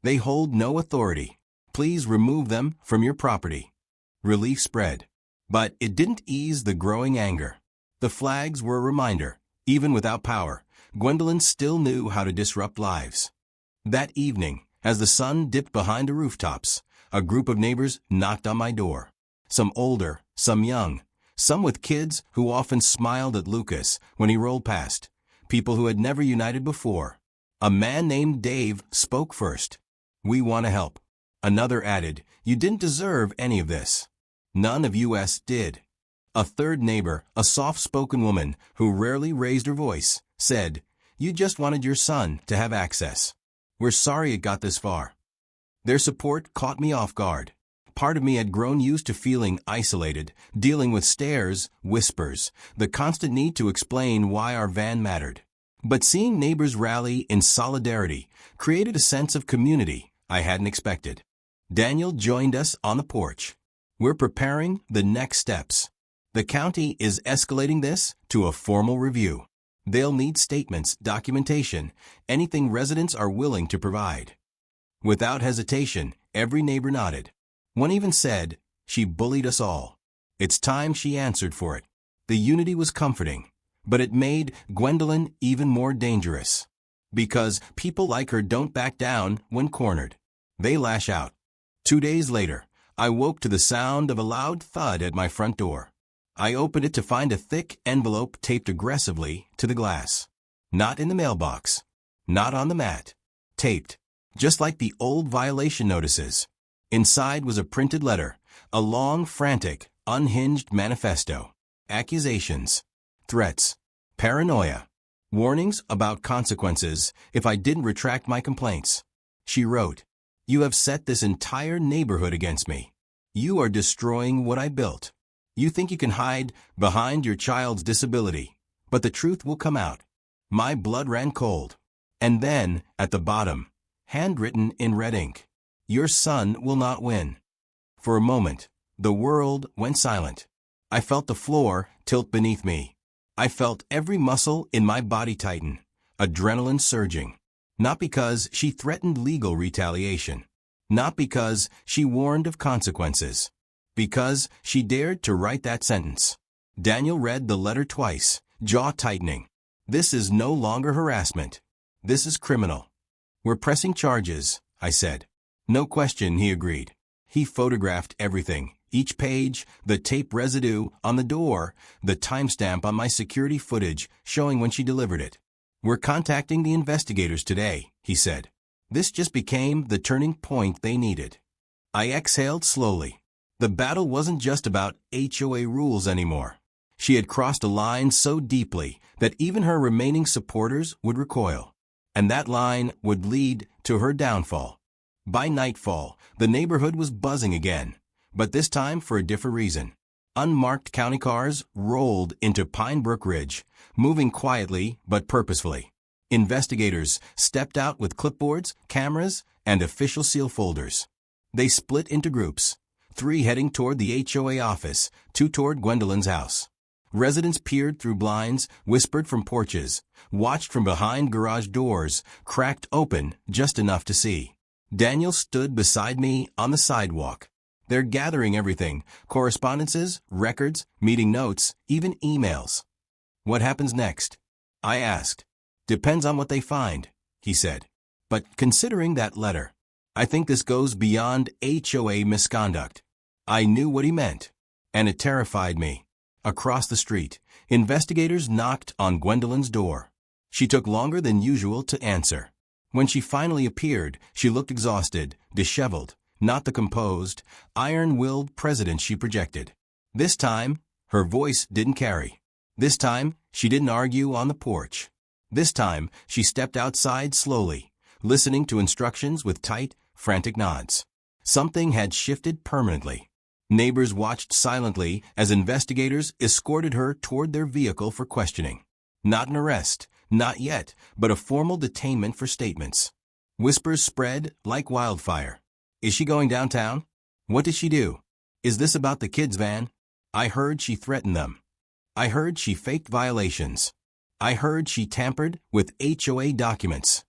They hold no authority. Please remove them from your property. Relief spread. But it didn't ease the growing anger. The flags were a reminder. Even without power, Gwendolyn still knew how to disrupt lives. That evening, as the sun dipped behind the rooftops, a group of neighbors knocked on my door. Some older, some young, some with kids who often smiled at Lucas when he rolled past, people who had never united before. A man named Dave spoke first. We want to help. Another added, you didn't deserve any of this. None of us did. A third neighbor, a soft-spoken woman who rarely raised her voice, said, you just wanted your son to have access. We're sorry it got this far. Their support caught me off guard. Part of me had grown used to feeling isolated, dealing with stares, whispers, the constant need to explain why our van mattered. But seeing neighbors rally in solidarity created a sense of community I hadn't expected. Daniel joined us on the porch. We're preparing the next steps. The county is escalating this to a formal review. They'll need statements, documentation, anything residents are willing to provide. Without hesitation, every neighbor nodded. One even said, she bullied us all. It's time she answered for it. The unity was comforting, but it made Gwendolyn even more dangerous. Because people like her don't back down when cornered. They lash out. 2 days later, I woke to the sound of a loud thud at my front door. I opened it to find a thick envelope taped aggressively to the glass. Not in the mailbox. Not on the mat. Taped. Just like the old violation notices. Inside was a printed letter, a long, frantic, unhinged manifesto. Accusations. Threats. Paranoia. Warnings about consequences if I didn't retract my complaints. She wrote, "You have set this entire neighborhood against me. You are destroying what I built. You think you can hide behind your child's disability, but the truth will come out." My blood ran cold. And then, at the bottom, handwritten in red ink, "Your son will not win." For a moment, the world went silent. I felt the floor tilt beneath me. I felt every muscle in my body tighten, adrenaline surging. Not because she threatened legal retaliation. Not because she warned of consequences. Because she dared to write that sentence. Daniel read the letter twice, jaw tightening. "This is no longer harassment. This is criminal." "We're pressing charges," I said. "No question," he agreed. He photographed everything. Each page, the tape residue on the door, the timestamp on my security footage showing when she delivered it. "We're contacting the investigators today," he said. This just became the turning point they needed. I exhaled slowly. The battle wasn't just about HOA rules anymore. She had crossed a line so deeply that even her remaining supporters would recoil. And that line would lead to her downfall. By nightfall, the neighborhood was buzzing again, but this time for a different reason. Unmarked county cars rolled into Pine Brook Ridge, moving quietly but purposefully. Investigators stepped out with clipboards, cameras, and official seal folders. They split into groups, 3 heading toward the HOA office, 2 toward Gwendolyn's house. Residents peered through blinds, whispered from porches, watched from behind garage doors, cracked open just enough to see. Daniel stood beside me on the sidewalk. "They're gathering everything, correspondences, records, meeting notes, even emails." "What happens next?" I asked. "Depends on what they find," he said. "But considering that letter, I think this goes beyond HOA misconduct." I knew what he meant, and it terrified me. Across the street, investigators knocked on Gwendolyn's door. She took longer than usual to answer. When she finally appeared, she looked exhausted, disheveled, not the composed, iron-willed president she projected. This time, her voice didn't carry. This time, she didn't argue on the porch. This time, she stepped outside slowly, listening to instructions with tight, frantic nods. Something had shifted permanently. Neighbors watched silently as investigators escorted her toward their vehicle for questioning. Not an arrest, not yet, but a formal detainment for statements. Whispers spread like wildfire. "Is she going downtown? What did she do? Is this about the kids' van?" I heard she threatened them. I heard she faked violations. I heard she tampered with HOA documents.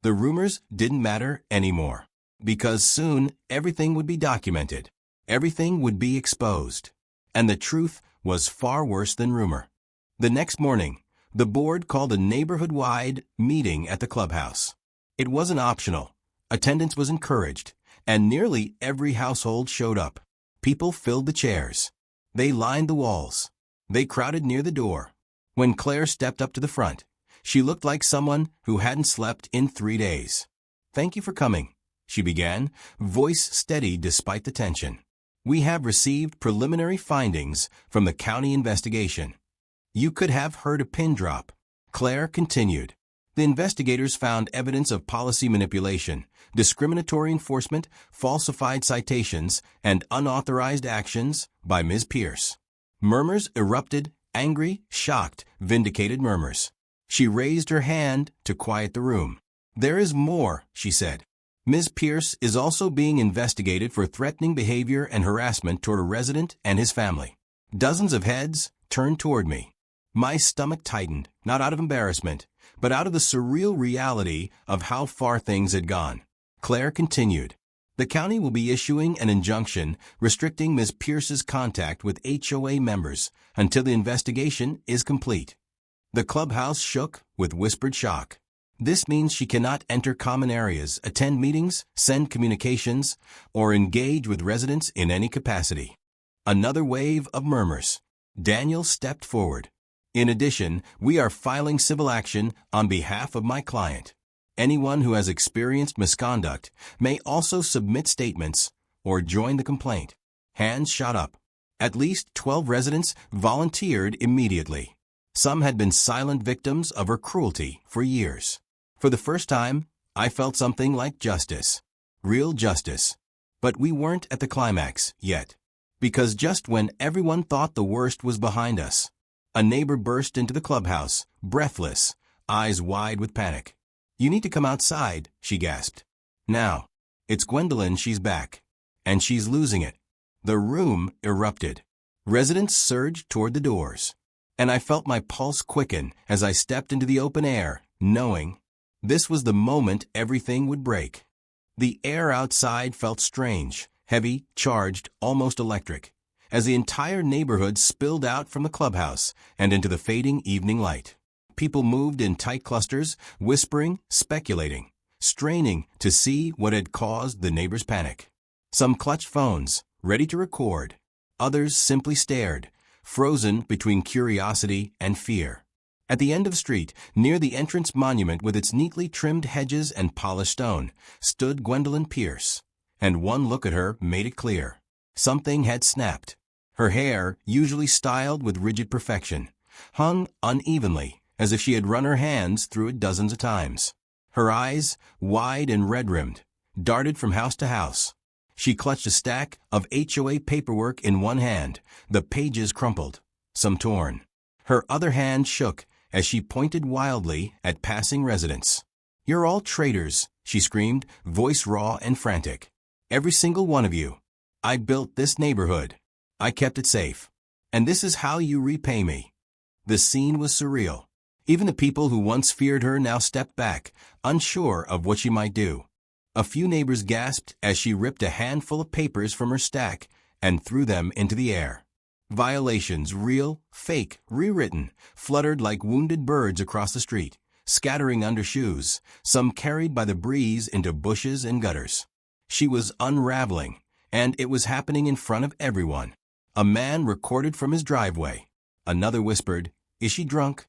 The rumors didn't matter anymore, because soon everything would be documented. Everything would be exposed. And the truth was far worse than rumor. The next morning, the board called a neighborhood-wide meeting at the clubhouse. It wasn't optional. Attendance was encouraged, and nearly every household showed up. People filled the chairs. They lined the walls. They crowded near the door. When Claire stepped up to the front, she looked like someone who hadn't slept in 3 days. "Thank you for coming," she began, voice steady despite the tension. "We have received preliminary findings from the county investigation." You could have heard a pin drop. Claire continued. "The investigators found evidence of policy manipulation, discriminatory enforcement, falsified citations, and unauthorized actions by Ms. Pierce." Murmurs erupted, angry, shocked, vindicated murmurs. She raised her hand to quiet the room. "There is more," she said. "Ms. Pierce is also being investigated for threatening behavior and harassment toward a resident and his family." Dozens of heads turned toward me. My stomach tightened, not out of embarrassment, but out of the surreal reality of how far things had gone. Claire continued. "The county will be issuing an injunction restricting Ms. Pierce's contact with HOA members until the investigation is complete." The clubhouse shook with whispered shock. This means she cannot enter common areas, attend meetings, send communications, or engage with residents in any capacity. Another wave of murmurs. Daniel stepped forward. "In addition, we are filing civil action on behalf of my client. Anyone who has experienced misconduct may also submit statements or join the complaint." Hands shot up. At least 12 residents volunteered immediately. Some had been silent victims of her cruelty for years. For the first time, I felt something like justice. Real justice. But we weren't at the climax yet. Because just when everyone thought the worst was behind us, a neighbor burst into the clubhouse, breathless, eyes wide with panic. "You need to come outside," she gasped. "Now. It's Gwendolyn, she's back. And she's losing it." The room erupted. Residents surged toward the doors. And I felt my pulse quicken as I stepped into the open air, knowing this was the moment everything would break. The air outside felt strange, heavy, charged, almost electric, as the entire neighborhood spilled out from the clubhouse and into the fading evening light. People moved in tight clusters, whispering, speculating, straining to see what had caused the neighbors' panic. Some clutched phones, ready to record. Others simply stared, frozen between curiosity and fear. At the end of the street, near the entrance monument with its neatly trimmed hedges and polished stone, stood Gwendolyn Pierce. And one look at her made it clear. Something had snapped. Her hair, usually styled with rigid perfection, hung unevenly, as if she had run her hands through it dozens of times. Her eyes, wide and red-rimmed, darted from house to house. She clutched a stack of HOA paperwork in one hand, the pages crumpled, some torn. Her other hand shook as she pointed wildly at passing residents. "You're all traitors," she screamed, voice raw and frantic. "Every single one of you. I built this neighborhood. I kept it safe. And this is how you repay me." The scene was surreal. Even the people who once feared her now stepped back, unsure of what she might do. A few neighbors gasped as she ripped a handful of papers from her stack and threw them into the air. Violations, real, fake, rewritten, fluttered like wounded birds across the street, scattering under shoes, some carried by the breeze into bushes and gutters. She was unraveling, and it was happening in front of everyone. A man recorded from his driveway. Another whispered, "Is she drunk?"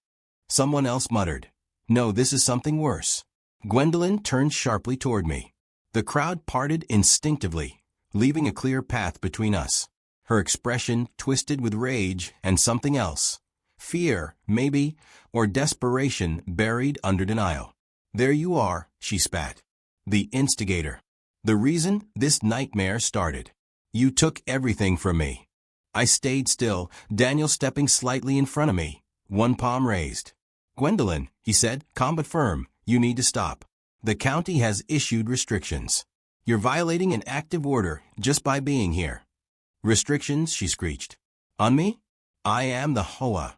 Someone else muttered, "No, this is something worse." Gwendolyn turned sharply toward me. The crowd parted instinctively, leaving a clear path between us. Her expression twisted with rage and something else. Fear, maybe, or desperation buried under denial. "There you are," she spat. "The instigator. The reason this nightmare started. You took everything from me." I stayed still, Daniel stepping slightly in front of me, one palm raised. "Gwendolyn," he said, calm but firm, "you need to stop. The county has issued restrictions. You're violating an active order just by being here." "Restrictions?" she screeched. "On me? I am the HOA."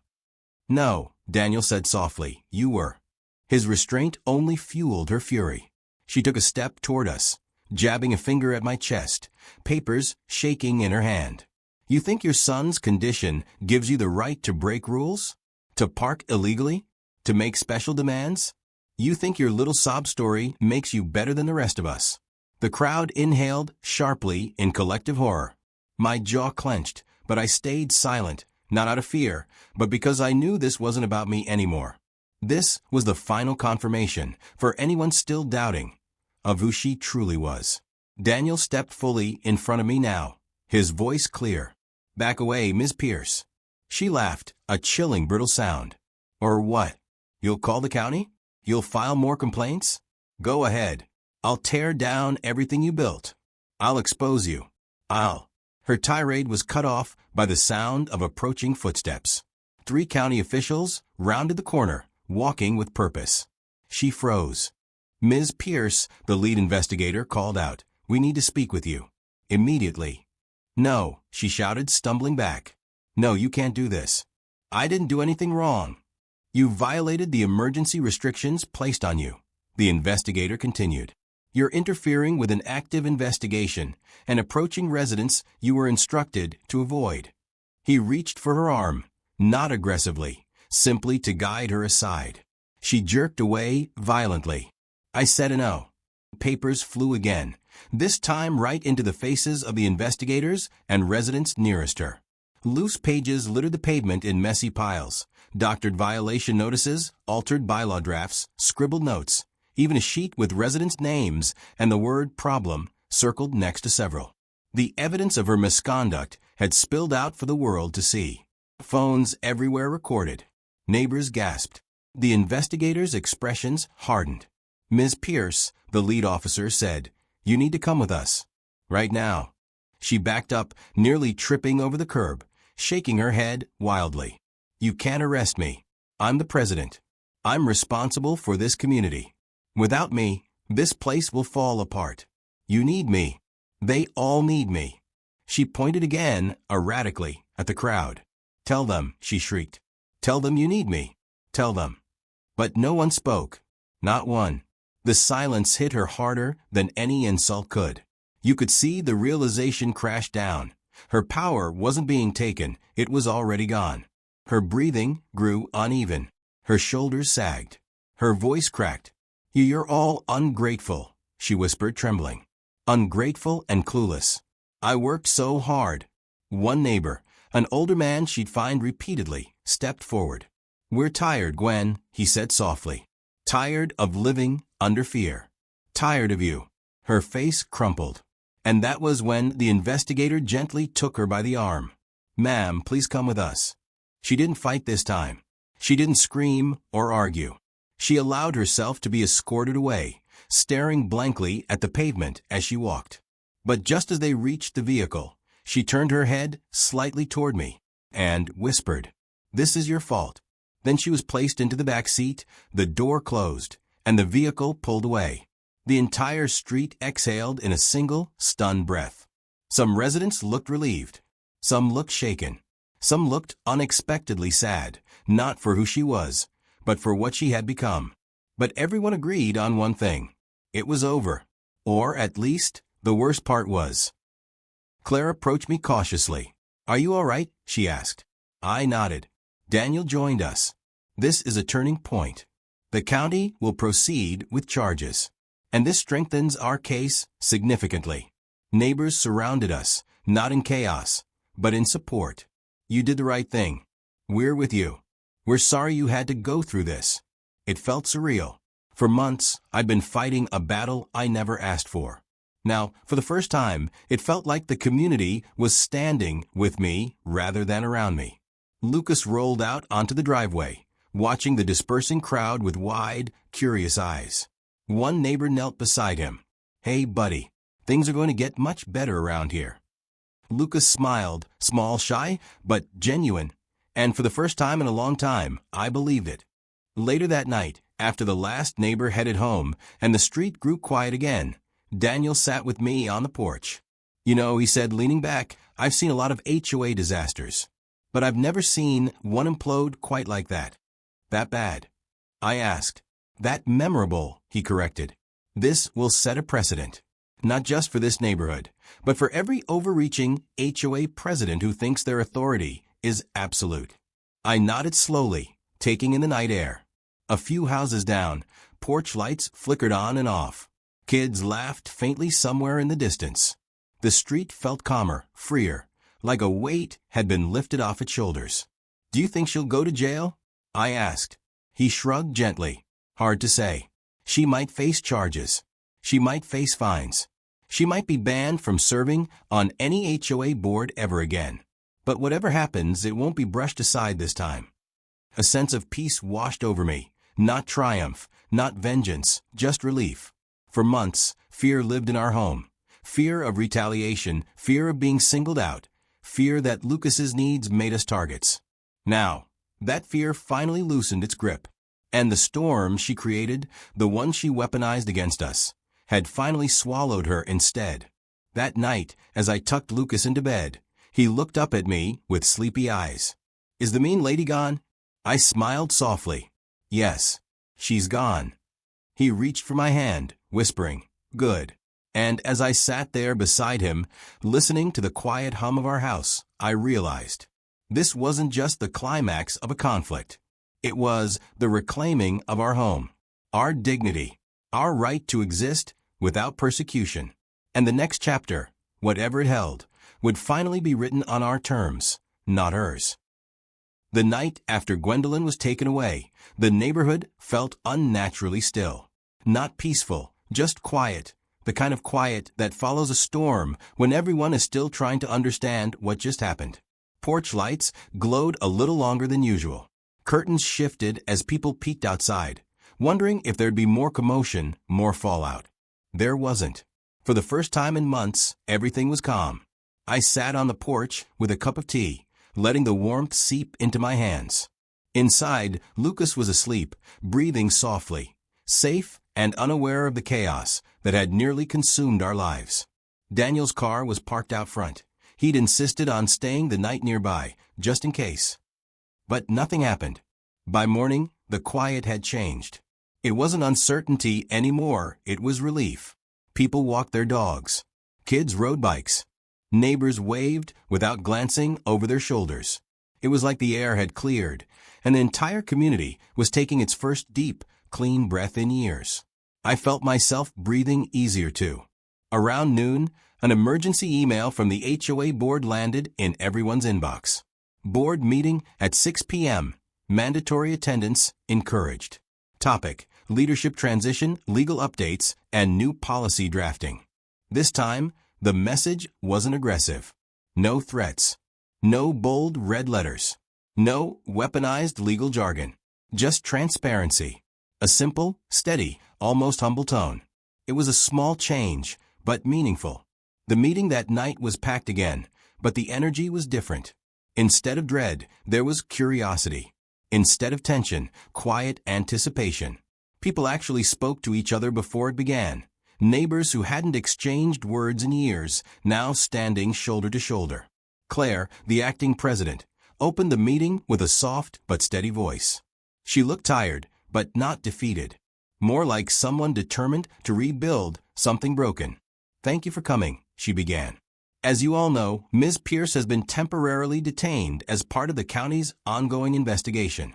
"No," Daniel said softly, "you were." His restraint only fueled her fury. She took a step toward us, jabbing a finger at my chest, papers shaking in her hand. "You think your son's condition gives you the right to break rules? To park illegally? To make special demands? You think your little sob story makes you better than the rest of us?" The crowd inhaled sharply in collective horror. My jaw clenched, but I stayed silent, not out of fear, but because I knew this wasn't about me anymore. This was the final confirmation, for anyone still doubting, of who she truly was. Daniel stepped fully in front of me now, his voice clear. "Back away, Ms. Pierce." She laughed, a chilling, brittle sound. "Or what? You'll call the county? You'll file more complaints? Go ahead. I'll tear down everything you built. I'll expose you. I'll." Her tirade was cut off by the sound of approaching footsteps. 3 county officials rounded the corner, walking with purpose. She froze. "Ms. Pierce," the lead investigator called out, "we need to speak with you. Immediately." "No," she shouted, stumbling back. "No, you can't do this. I didn't do anything wrong." "You violated the emergency restrictions placed on you," the investigator continued. "You're interfering with an active investigation and approaching residents you were instructed to avoid." He reached for her arm, not aggressively, simply to guide her aside. She jerked away violently. I said no. Papers flew again, this time right into the faces of the investigators and residents nearest her. Loose pages littered the pavement in messy piles, doctored violation notices, altered bylaw drafts, scribbled notes, even a sheet with residents' names and the word "problem" circled next to several. The evidence of her misconduct had spilled out for the world to see. Phones everywhere recorded. Neighbors gasped. The investigators' expressions hardened. Ms. Pierce, the lead officer, said, "You need to come with us. Right now." She backed up, nearly tripping over the curb, shaking her head wildly. "You can't arrest me. I'm the president. I'm responsible for this community. Without me, this place will fall apart. You need me. They all need me." She pointed again, erratically, at the crowd. "Tell them," she shrieked. "Tell them you need me. Tell them." But no one spoke. Not one. The silence hit her harder than any insult could. You could see the realization crash down. Her power wasn't being taken, it was already gone. Her breathing grew uneven. Her shoulders sagged. Her voice cracked. "You're all ungrateful," she whispered, trembling. "Ungrateful and clueless. I worked so hard." One neighbor, an older man she'd fined repeatedly, stepped forward. "We're tired, Gwen," he said softly. "Tired of living under fear. Tired of you." Her face crumpled. And that was when the investigator gently took her by the arm. "Ma'am, please come with us." She didn't fight this time. She didn't scream or argue. She allowed herself to be escorted away, staring blankly at the pavement as she walked. But just as they reached the vehicle, she turned her head slightly toward me and whispered, "This is your fault." Then she was placed into the back seat, the door closed, and the vehicle pulled away. The entire street exhaled in a single, stunned breath. Some residents looked relieved. Some looked shaken. Some looked unexpectedly sad, not for who she was, but for what she had become. But everyone agreed on one thing. It was over. Or, at least, the worst part was. Claire approached me cautiously. "Are you all right?" she asked. I nodded. Daniel joined us. "This is a turning point. The county will proceed with charges. And this strengthens our case significantly." Neighbors surrounded us, not in chaos, but in support. "You did the right thing. We're with you. We're sorry you had to go through this." It felt surreal. For months, I'd been fighting a battle I never asked for. Now, for the first time, it felt like the community was standing with me rather than around me. Lucas rolled out onto the driveway, watching the dispersing crowd with wide, curious eyes. One neighbor knelt beside him. "Hey, buddy, things are going to get much better around here." Lucas smiled, small, shy, but genuine, and for the first time in a long time, I believed it. Later that night, after the last neighbor headed home and the street grew quiet again, Daniel sat with me on the porch. "You know," he said, leaning back, "I've seen a lot of HOA disasters, but I've never seen one implode quite like that." "That bad?" I asked. "That memorable," he corrected. "This will set a precedent, not just for this neighborhood, but for every overreaching HOA president who thinks their authority is absolute." I nodded slowly, taking in the night air. A few houses down, porch lights flickered on and off. Kids laughed faintly somewhere in the distance. The street felt calmer, freer, like a weight had been lifted off its shoulders. "Do you think she'll go to jail?" I asked. He shrugged gently. "Hard to say. She might face charges. She might face fines. She might be banned from serving on any HOA board ever again. But whatever happens, it won't be brushed aside this time." A sense of peace washed over me. Not triumph, not vengeance, just relief. For months, fear lived in our home. Fear of retaliation, fear of being singled out, fear that Lucas's needs made us targets. Now, that fear finally loosened its grip. And the storm she created, the one she weaponized against us, had finally swallowed her instead. That night, as I tucked Lucas into bed, he looked up at me with sleepy eyes. "Is the mean lady gone?" I smiled softly. "Yes, she's gone." He reached for my hand, whispering, "Good." And as I sat there beside him, listening to the quiet hum of our house, I realized this wasn't just the climax of a conflict. It was the reclaiming of our home, our dignity, our right to exist without persecution. And the next chapter, whatever it held, would finally be written on our terms, not hers. The night after Gwendolyn was taken away, the neighborhood felt unnaturally still. Not peaceful, just quiet, the kind of quiet that follows a storm when everyone is still trying to understand what just happened. Porch lights glowed a little longer than usual. Curtains shifted as people peeked outside, wondering if there'd be more commotion, more fallout. There wasn't. For the first time in months, everything was calm. I sat on the porch with a cup of tea, letting the warmth seep into my hands. Inside, Lucas was asleep, breathing softly, safe and unaware of the chaos that had nearly consumed our lives. Daniel's car was parked out front. He'd insisted on staying the night nearby, just in case. But nothing happened. By morning, the quiet had changed. It wasn't uncertainty anymore, it was relief. People walked their dogs. Kids rode bikes. Neighbors waved without glancing over their shoulders. It was like the air had cleared, and the entire community was taking its first deep, clean breath in years. I felt myself breathing easier too. Around noon, an emergency email from the HOA board landed in everyone's inbox. Board meeting at 6 p.m. Mandatory attendance encouraged. Topic: leadership transition, legal updates, and new policy drafting. This time, the message wasn't aggressive. No threats. No bold red letters. No weaponized legal jargon. Just transparency. A simple, steady, almost humble tone. It was a small change, but meaningful. The meeting that night was packed again, but the energy was different. Instead of dread, there was curiosity. Instead of tension, quiet anticipation. People actually spoke to each other before it began. Neighbors who hadn't exchanged words in years, now standing shoulder to shoulder. Claire, the acting president, opened the meeting with a soft but steady voice. She looked tired, but not defeated. More like someone determined to rebuild something broken. "Thank you for coming," she began. "As you all know, Ms. Pierce has been temporarily detained as part of the county's ongoing investigation."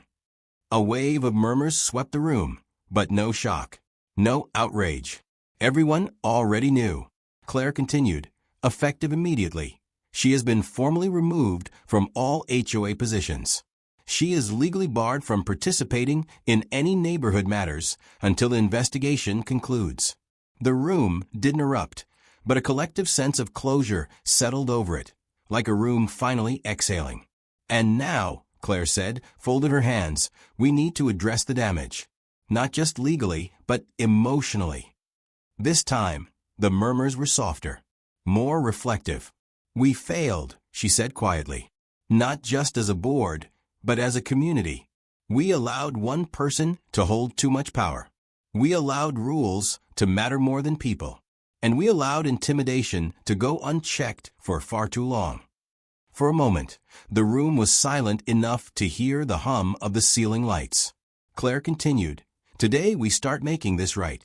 A wave of murmurs swept the room, but no shock, no outrage. Everyone already knew. Claire continued, effective immediately. She has been formally removed from all HOA positions. She is legally barred from participating in any neighborhood matters until the investigation concludes. The room didn't erupt, but a collective sense of closure settled over it, like a room finally exhaling. "And now," Claire said, folded her hands, "we need to address the damage. Not just legally, but emotionally." This time, the murmurs were softer, more reflective. "We failed," she said quietly. "Not just as a board, but as a community. We allowed one person to hold too much power. We allowed rules to matter more than people. And we allowed intimidation to go unchecked for far too long." For a moment, the room was silent enough to hear the hum of the ceiling lights. Claire continued, "Today we start making this right."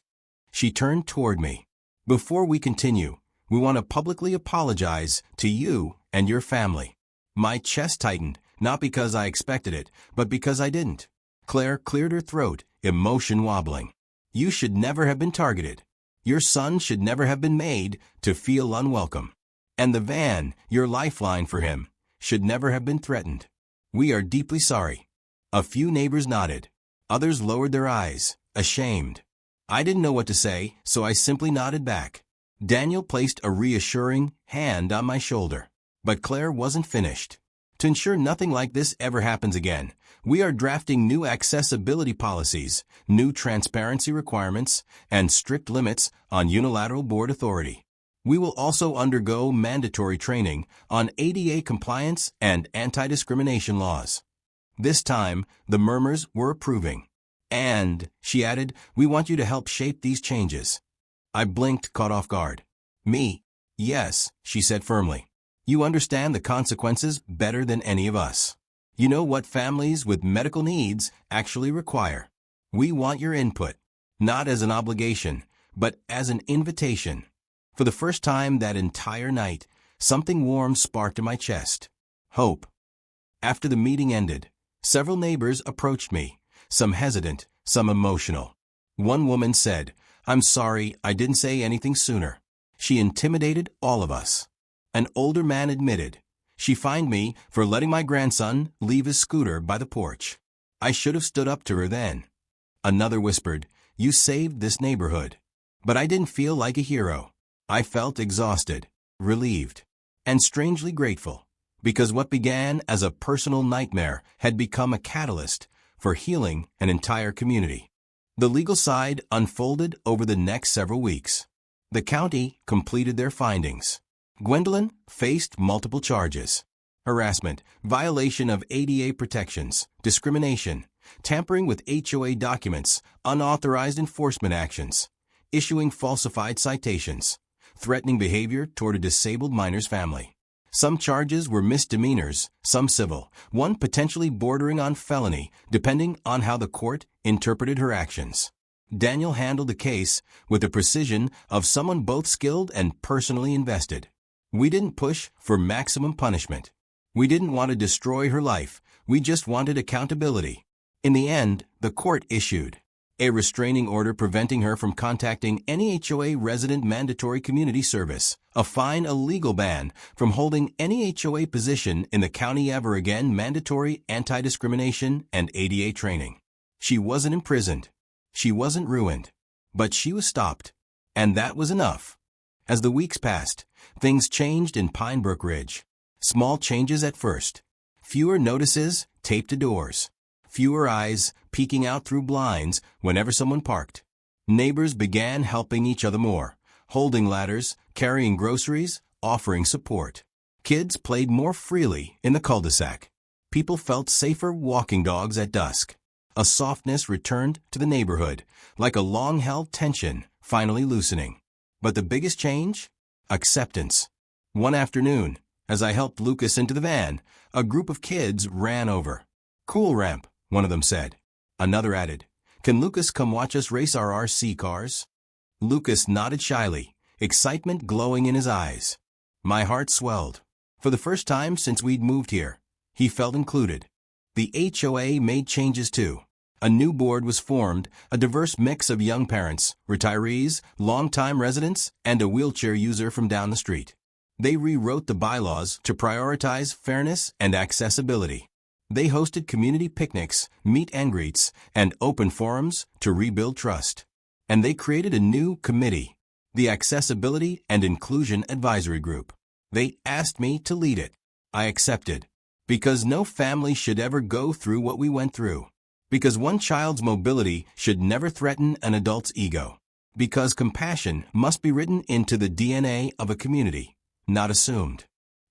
She turned toward me. "Before we continue, we want to publicly apologize to you and your family." My chest tightened, not because I expected it, but because I didn't. Claire cleared her throat, emotion wobbling. "You should never have been targeted. Your son should never have been made to feel unwelcome. And the van, your lifeline for him, should never have been threatened. We are deeply sorry." A few neighbors nodded. Others lowered their eyes, ashamed. I didn't know what to say, so I simply nodded back. Daniel placed a reassuring hand on my shoulder. But Claire wasn't finished. "To ensure nothing like this ever happens again, we are drafting new accessibility policies, new transparency requirements, and strict limits on unilateral board authority. We will also undergo mandatory training on ADA compliance and anti-discrimination laws." This time, the murmurs were approving. "And," she added, "we want you to help shape these changes." I blinked, caught off guard. "Me?" "Yes," she said firmly. "You understand the consequences better than any of us. You know what families with medical needs actually require. We want your input, not as an obligation, but as an invitation." For the first time that entire night, something warm sparked in my chest. Hope. After the meeting ended, several neighbors approached me, some hesitant, some emotional. One woman said, "I'm sorry I didn't say anything sooner. She intimidated all of us." An older man admitted, "She fined me for letting my grandson leave his scooter by the porch. I should have stood up to her then." Another whispered, "You saved this neighborhood." But I didn't feel like a hero. I felt exhausted, relieved, and strangely grateful, because what began as a personal nightmare had become a catalyst for healing an entire community. The legal side unfolded over the next several weeks. The county completed their findings. Gwendolyn faced multiple charges: harassment, violation of ADA protections, discrimination, tampering with HOA documents, unauthorized enforcement actions, issuing falsified citations, threatening behavior toward a disabled minor's family. Some charges were misdemeanors, some civil, one potentially bordering on felony, depending on how the court interpreted her actions. Daniel handled the case with the precision of someone both skilled and personally invested. We didn't push for maximum punishment. We didn't want to destroy her life. We just wanted accountability. In the end, the court issued a restraining order preventing her from contacting any HOA resident, mandatory community service, a fine, a legal ban from holding any HOA position in the county ever again, mandatory anti-discrimination and ADA training. She wasn't imprisoned. She wasn't ruined. But she was stopped. And that was enough. As the weeks passed, things changed in Pinebrook Ridge. Small changes at first. Fewer notices taped to doors. Fewer eyes peeking out through blinds whenever someone parked. Neighbors began helping each other more, holding ladders, carrying groceries, offering support. Kids played more freely in the cul-de-sac. People felt safer walking dogs at dusk. A softness returned to the neighborhood, like a long-held tension finally loosening. But the biggest change? Acceptance. One afternoon, as I helped Lucas into the van, a group of kids ran over. "Cool ramp," one of them said. Another added, "Can Lucas come watch us race our RC cars?" Lucas nodded shyly, excitement glowing in his eyes. My heart swelled. For the first time since we'd moved here, he felt included. The HOA made changes too. A new board was formed, a diverse mix of young parents, retirees, longtime residents, and a wheelchair user from down the street. They rewrote the bylaws to prioritize fairness and accessibility. They hosted community picnics, meet and greets, and open forums to rebuild trust. And they created a new committee, the Accessibility and Inclusion Advisory Group. They asked me to lead it. I accepted. Because no family should ever go through what we went through. Because one child's mobility should never threaten an adult's ego. Because compassion must be written into the DNA of a community, not assumed.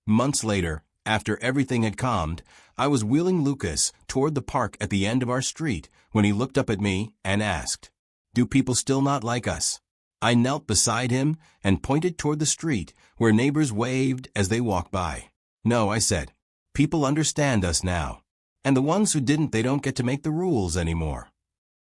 Months later, after everything had calmed, I was wheeling Lucas toward the park at the end of our street when he looked up at me and asked, "Do people still not like us?" I knelt beside him and pointed toward the street where neighbors waved as they walked by. "No," I said. "People understand us now. And the ones who didn't, they don't get to make the rules anymore."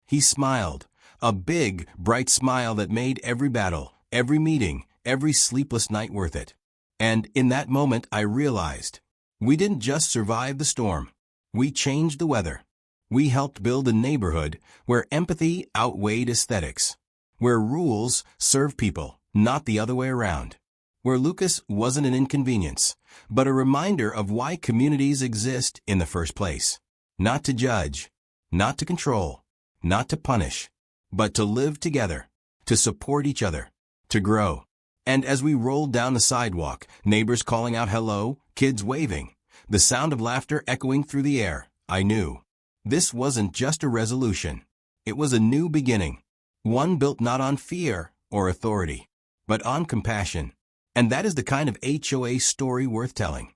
He smiled, a big, bright smile that made every battle, every meeting, every sleepless night worth it. And in that moment I realized, we didn't just survive the storm. We changed the weather. We helped build a neighborhood where empathy outweighed aesthetics. Where rules serve people, not the other way around. Where Lucas wasn't an inconvenience, but a reminder of why communities exist in the first place. Not to judge, not to control, not to punish, but to live together, to support each other, to grow. And as we rolled down the sidewalk, neighbors calling out hello, kids waving, the sound of laughter echoing through the air, I knew. This wasn't just a resolution. It was a new beginning. One built not on fear or authority, but on compassion. And that is the kind of HOA story worth telling.